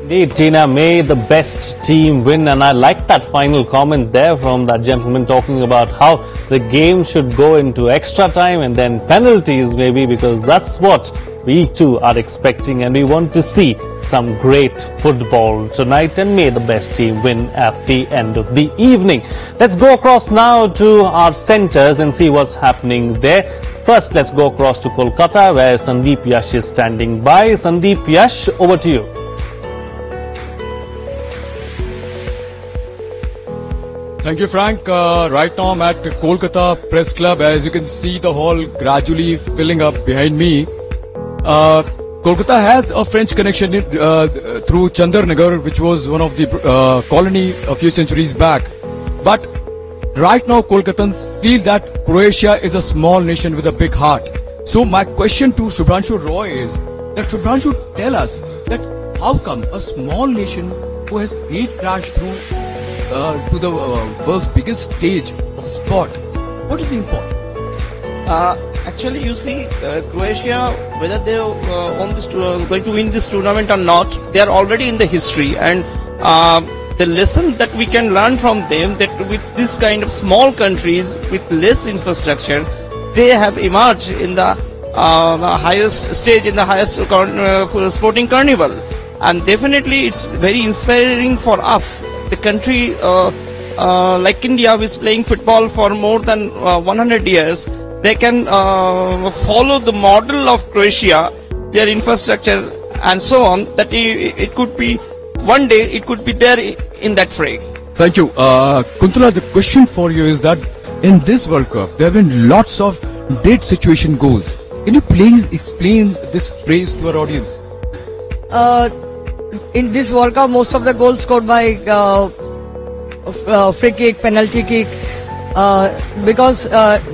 Indeed, Tina, may the best team win. And I like that final comment there from that gentleman talking about how the game should go into extra time and then penalties maybe, because that's what we too are expecting, and we want to see some great football tonight, and may the best team win at the end of the evening. Let's go across now to our centres and see what's happening there. First, let's go across to Kolkata, where Sandeep Yash is standing by. Sandeep Yash, over to you. Thank you, Frank. Right now I'm at Kolkata Press Club. As you can see, the hall gradually filling up behind me. Kolkata has a French connection through Chandarnagar, which was one of the colony a few centuries back. But right now Kolkatans feel that Croatia is a small nation with a big heart. So my question to Shubhranshu Roy is that Shubhranshu, tell us that how come a small nation who has gate crashed through to the world's biggest stage of sport, what is important? Actually, you see, Croatia, whether they are going to win this tournament or not, they are already in the history, and the lesson that we can learn from them, that with this kind of small countries with less infrastructure, they have emerged in the highest stage, in the highest sporting carnival, and definitely it's very inspiring for us. The country like India, who is playing football for more than 100 years, they can follow the model of Croatia, their infrastructure and so on, that it could be, one day it could be there in that fray. Thank you. Kuntala, the question for you is that in this World Cup, there have been lots of dead situation goals. Can you please explain this phrase to our audience? In this World Cup, most of the goals scored by free kick, penalty kick, because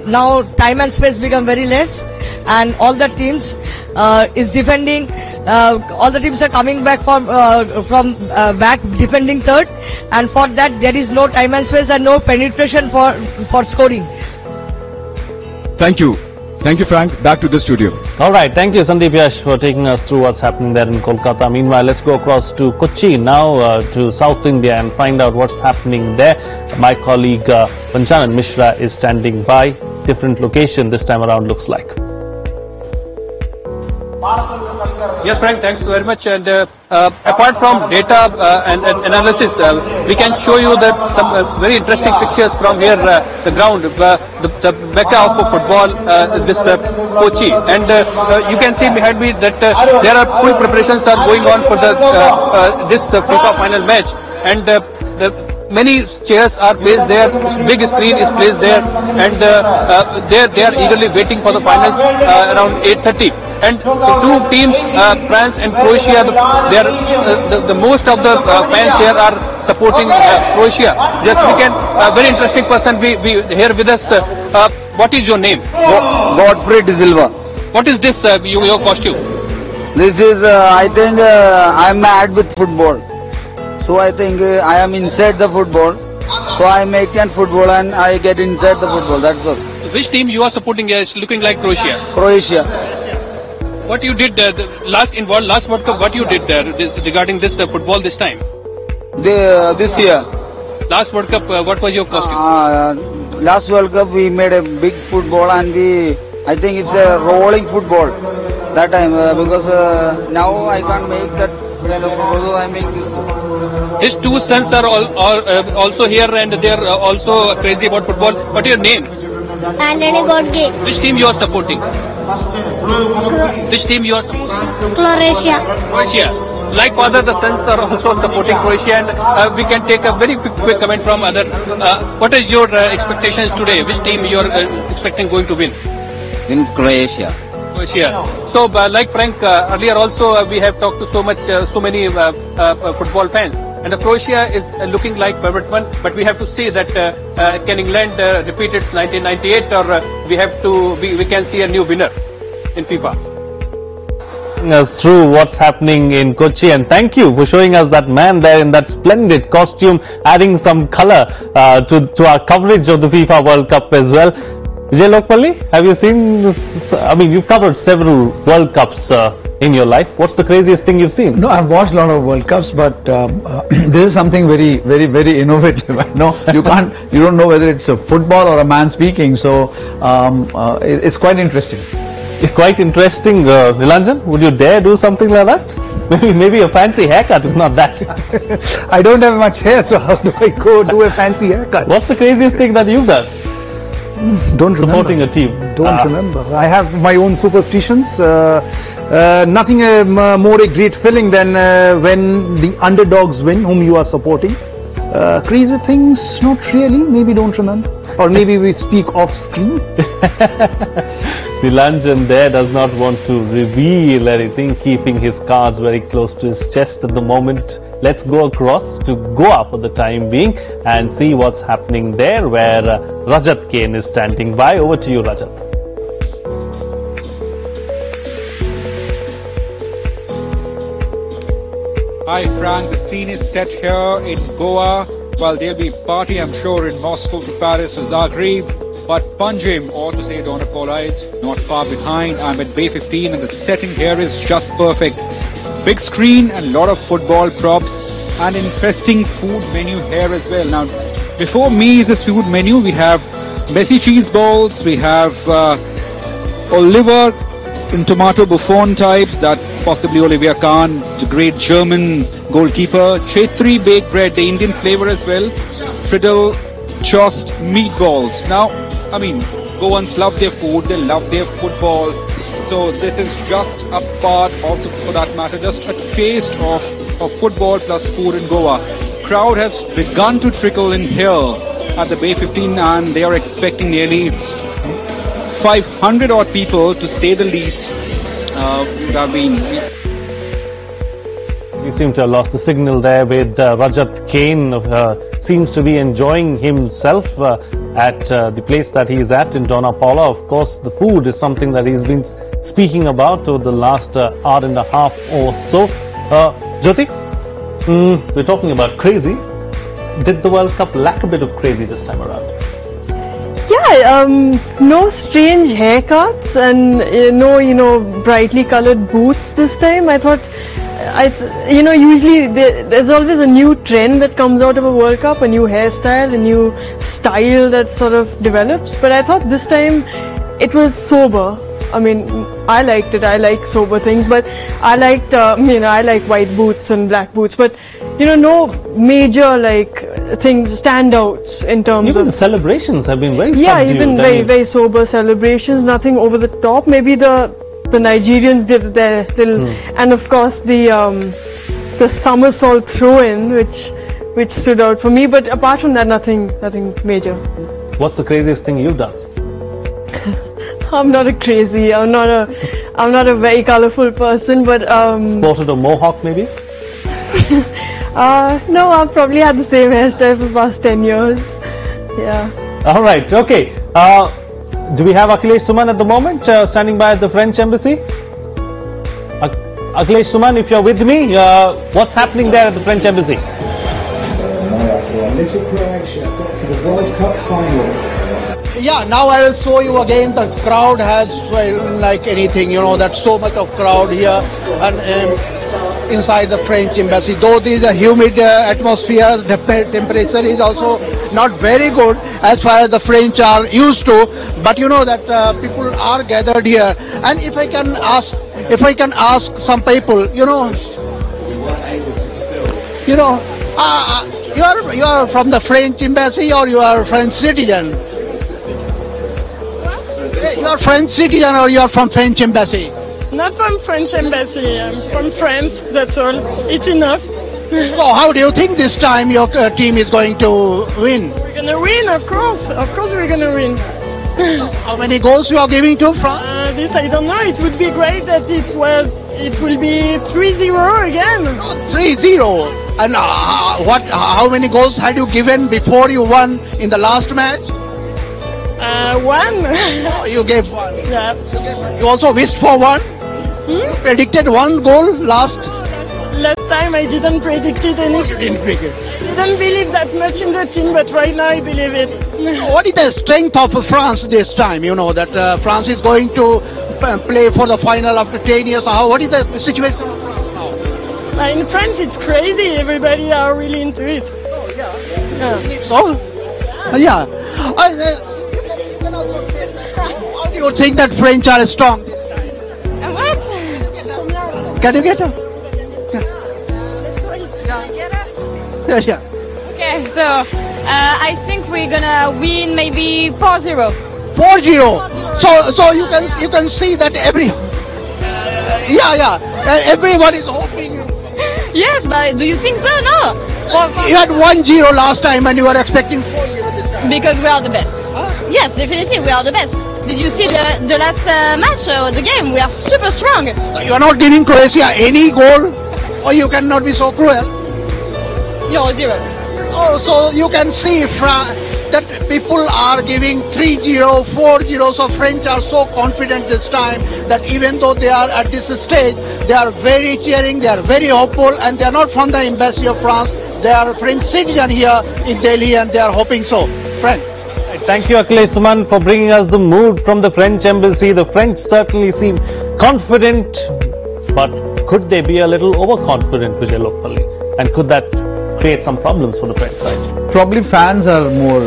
now time and space become very less, and all the teams is defending. All the teams are coming back from back defending third, and for that there is no time and space and no penetration for scoring. Thank you. Thank you, Frank. Back to the studio. All right. Thank you, Sandeep Yash, for taking us through what's happening there in Kolkata. Meanwhile, let's go across to Kochi now, to South India, and find out what's happening there. My colleague Panchanan Mishra is standing by. Different location this time around, looks like. Yes, Frank, thanks very much. And apart from data and analysis, we can show you that some very interesting pictures from here, the ground, the mecca of football, this Kochi. And you can see behind me that there are full preparations are going on for the this FIFA final match. And many chairs are placed there, big screen is placed there, and they are eagerly waiting for the finals around 8:30. And the two teams, France and Croatia, they are the most of the fans here are supporting Croatia. Just we can very interesting person we here with us. What is your name? Godfrey De Silva. What is this your costume? This is I think I am mad with football. So I think I am inside the football. So I make an football and I get inside the football. That's all. Which team you are supporting here? It's looking like Croatia. Croatia. What you did last World Cup? What you did regarding this football this time? This year. Last World Cup, what was your costume? Last World Cup we made a big football, and I think it's a rolling football that time because now I can't make that kind of football, so I make this football. His two sons are also here, and they are also crazy about football. What is your name? Anthony Godge. Which team you are supporting? Which team you are supporting? Croatia. Croatia. Like father, the sons are also supporting Croatia, and we can take a very quick comment from other. What is your expectations today? Which team you are expecting going to win? In Croatia. Croatia. So, like Frank earlier, also we have talked to so many football fans, and the Croatia is looking like favorite one. But we have to see that can England repeat its 1998, or we can see a new winner in FIFA. Us through what's happening in Kochi, and thank you for showing us that man there in that splendid costume, adding some color to our coverage of the FIFA World Cup as well. Vijay Lokpalli, have you seen this? I mean, you've covered several World Cups in your life. What's the craziest thing you've seen? No, I've watched a lot of World Cups, but this is something very, very, very innovative. No, you don't know whether it's a football or a man speaking. So it's quite interesting. It's quite interesting. Nilanjan, would you dare do something like that? Maybe a fancy haircut, if not that. I don't have much hair, so how do I go do a fancy haircut? What's the craziest thing that you've done? Don't Supporting remember. a team. Don't remember. I have my own superstitions. Nothing more a great feeling than when the underdogs win, whom you are supporting. Crazy things, not really. Maybe don't remember. Or maybe we speak off screen. Nilanjan there does not want to reveal anything, keeping his cards very close to his chest at the moment. Let's go across to Goa for the time being and see what's happening there, where Rajat Kane is standing by. Over to you, Rajat. Hi Frank, the scene is set here in Goa. Well, there'll be a party, I'm sure, in Moscow to Paris to Zagreb. But Panjim, or to say Donapola, is not far behind. I'm at Bay 15 and the setting here is just perfect. Big screen and a lot of football props and interesting food menu here as well. Now, before me is this food menu. We have messy cheese balls, we have Oliver in tomato buffon types, that possibly Olivia Kahn, the great German goalkeeper. Chetri baked bread, the Indian flavor as well. Friddle tossed meatballs. Now, I mean, Goans love their food, they love their football. So this is just a part of, for that matter, just a taste of football plus food in Goa. Crowd has begun to trickle in here at the Bay 15 and they are expecting nearly 500 odd people, to say the least. We seem to have lost the signal there with Rajat Kane. Seems to be enjoying himself at the place that he's at in Donapola. Of course, the food is something that he's been speaking about over the last hour and a half or so. Jyoti, we're talking about crazy. Did the World Cup lack a bit of crazy this time around? Yeah, no strange haircuts and no, brightly colored boots this time. I thought, usually there's always a new trend that comes out of a World Cup, a new hairstyle, a new style that sort of develops. But I thought this time it was sober. I mean, I liked it. I like sober things, but I liked, I like white boots and black boots. But no major things, standouts in terms even of the celebrations have been very yeah, subdued. even very sober celebrations. Nothing over the top. Maybe the Nigerians did their little, and of course the somersault throw-in, which stood out for me. But apart from that, nothing major. What's the craziest thing you've done? I'm not a crazy. I'm not a very colorful person. But Sported a mohawk, maybe? no, I've probably had the same hairstyle for the past 10 years. Yeah. All right. Okay. Do we have Akhilesh Suman at the moment standing by at the French embassy? Akhilesh Suman, if you're with me, what's happening there at the French embassy? Little Croatia got to the World Cup final. Yeah, now I will show you again. The crowd has swelled like anything. That's so much of crowd here and inside the French embassy. Though there is a humid atmosphere, the temperature is also not very good as far as the French are used to. But that people are gathered here. And if I can ask some people, you are from the French embassy or you are a French citizen? You are French citizen or you are from French embassy? Not from French embassy. I'm from France. That's all. It's enough. So how do you think this time your team is going to win? We're gonna win, of course. Of course, we're gonna win. How many goals you are giving to France? This I don't know. It would be great that it will be 3-0 again. 3-0. And how many goals had you given before you won in the last match? One. You gave one. Yeah. You also wished for one? You predicted one goal last time I didn't predict it anything. You didn't predict it. I didn't believe that much in the team, but right now I believe it. So what is the strength of France this time? You know that France is going to play for the final after 10 years. What is the situation of France now? In France it's crazy. Everybody are really into it. Oh yeah. Yeah. So? Yeah. How do you think that French are strong this time? What? Can you get her? Yeah. Okay, so I think we're gonna win maybe 4-0. 4-0. So you can see that everyone is hoping. Yes, but do you think so? No. You had 1-0 last time and you were expecting 4-0 this time. Because we are the best. Yes, definitely we are the best. Did you see the last match or the game? We are super strong. You are not giving Croatia any goal, or you cannot be so cruel. No, 0. Oh, so you can see that people are giving 3-0, 4-0. So French are so confident this time that even though they are at this stage, they are very cheering, they are very hopeful, and they are not from the embassy of France. They are French citizens here in Delhi, and they are hoping so. French. Thank you, Akhilesh Suman, for bringing us the mood from the French embassy. The French certainly seem confident, but could they be a little overconfident, Vijay Lokpalli? And could that create some problems for the French side? Probably fans are more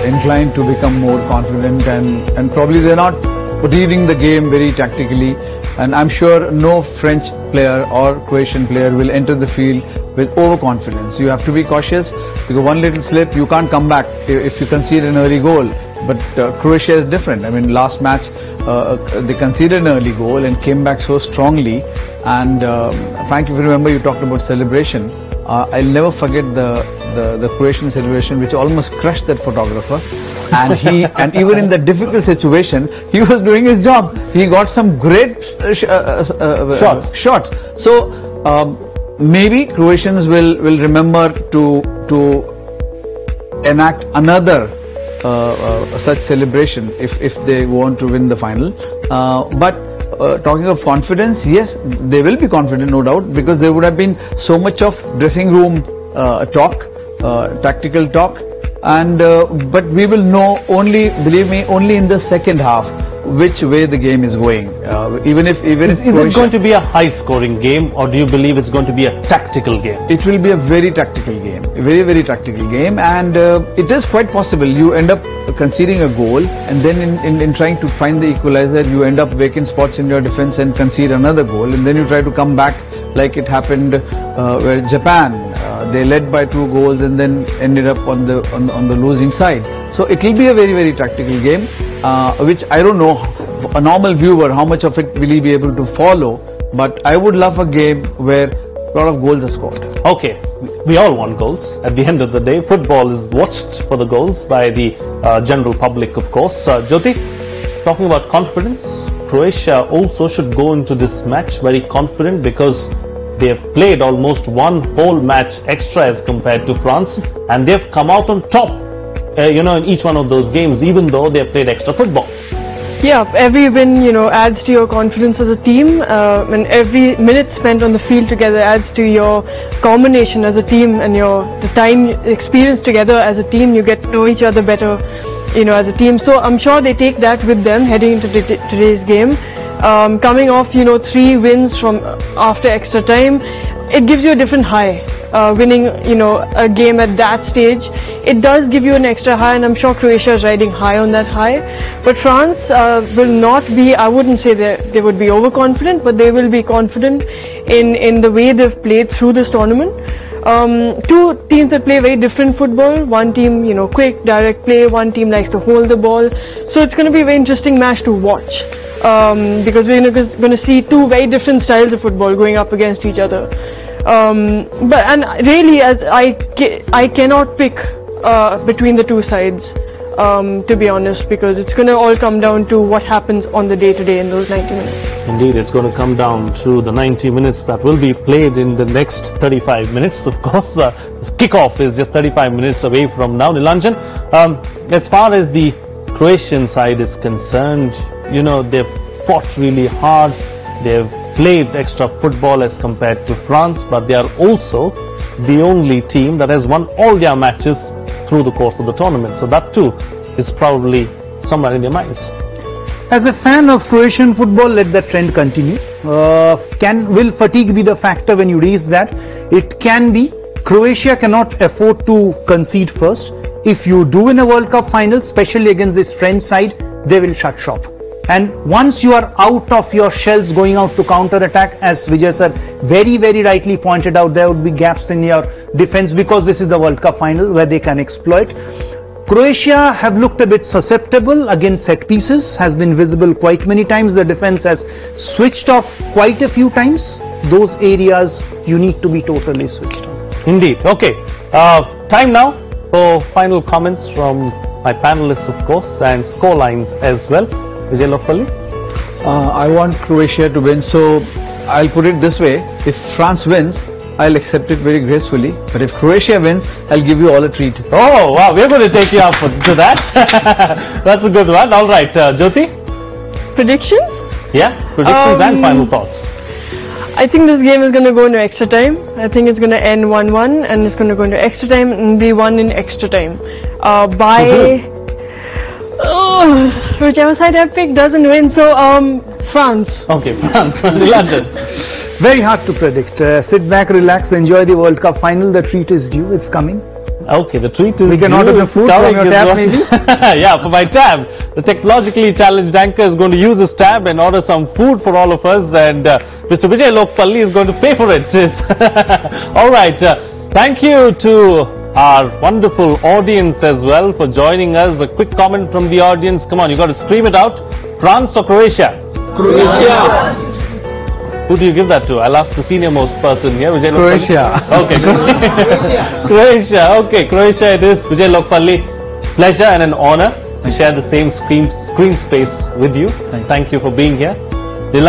inclined to become more confident, and probably they're not reading the game very tactically. And I'm sure no French player or Croatian player will enter the field with overconfidence. You have to be cautious, because one little slip, you can't come back if you concede an early goal. But Croatia is different. I mean, last match they conceded an early goal and came back so strongly. And Frank, if you remember, you talked about celebration. I'll never forget the Croatian celebration, which almost crushed that photographer. And even in the difficult situation, he was doing his job. He got some great shots. So maybe Croatians will remember to enact another such celebration if they want to win the final. But talking of confidence, yes, they will be confident, no doubt, because there would have been so much of dressing room talk, tactical talk, and but we will know only, believe me, only in the second half which way the game is going. Is it going to be a high-scoring game, or do you believe it's going to be a tactical game? It will be a very tactical game, a very, very tactical game, and it is quite possible you end up conceding a goal, and then in trying to find the equalizer, you end up vacant spots in your defense and concede another goal, and then you try to come back like it happened where Japan, they led by 2 goals and then ended up on the losing side. So it will be a very, very tactical game, which I don't know, a normal viewer, how much of it will he be able to follow, but I would love a game where a lot of goals are scored. Okay, we all want goals. At the end of the day, football is watched for the goals by the general public, of course. Jyoti, talking about confidence, Croatia also should go into this match very confident, because they have played almost one whole match extra as compared to France, and they have come out on top, in each one of those games, even though they have played extra football. Yeah, every win, adds to your confidence as a team, and every minute spent on the field together adds to your combination as a team, and the time experience together as a team. You get to know each other better, as a team. So I'm sure they take that with them heading into today's game. Coming off, 3 wins from after extra time, it gives you a different high. Winning, a game at that stage, it does give you an extra high, and I'm sure Croatia is riding high on that high. But France will not be, I wouldn't say they would be overconfident, but they will be confident in the way they've played through this tournament. 2 teams that play very different football. One team, quick, direct play. One team likes to hold the ball. So it's going to be a very interesting match to watch, because we're going to see 2 very different styles of football going up against each other. But really, as I cannot pick between the 2 sides. to be honest, because it's going to all come down to what happens on the day-to-day in those 90 minutes. Indeed, it's going to come down to the 90 minutes that will be played in the next 35 minutes. Of course, this kickoff is just 35 minutes away from now. Nilanjan, as far as the Croatian side is concerned, you know, they've fought really hard. They've played extra football as compared to France, but they are also the only team that has won all their matches through the course of the tournament. So that too is probably somewhere in their minds. As a fan of Croatian football, let that trend continue. Will fatigue be the factor when you raise that? It can be. Croatia cannot afford to concede first. If you do win a World Cup final, especially against this French side, they will shut shop. And once you are out of your shells going out to counter-attack, as Vijay sir very, very rightly pointed out, there would be gaps in your defense because this is the World Cup final where they can exploit. Croatia have looked a bit susceptible against set pieces, has been visible quite many times. The defense has switched off quite a few times. Those areas you need to be totally switched on. Indeed. Okay. Time now for final comments from my panelists, of course, and score lines as well. Vijay Lokpalli? I want Croatia to win, so I'll put it this way. If France wins, I'll accept it very gracefully. But if Croatia wins, I'll give you all a treat. Oh, wow. We're going to take you up to that. That's a good one. All right. Jyoti? Predictions? Yeah. Predictions and final thoughts. I think this game is going to go into extra time. I think it's going to end 1-1 and it's going to go into extra time and be won in extra time. Whichever side I pick doesn't win, so France. Okay, France. Nilanjan. Very hard to predict. Sit back, relax, enjoy the World Cup final. The treat is due. It's coming. Okay, the treat is due. We can order the food from your tab, maybe? Yeah, for my tab. The technologically challenged anchor is going to use his tab and order some food for all of us, and Mr. Vijay Lokpalli is going to pay for it. All right. Thank you to our wonderful audience as well for joining us. A quick comment from the audience. Come on, you got to scream it out. France or Croatia? Croatia. Who do you give that to? I'll ask the senior most person here. Vijay Croatia. Okay, Croatia. Okay, Croatia it is. Vijay Lokpalli, pleasure and an honor to share the same screen space with you. Thank you for being here.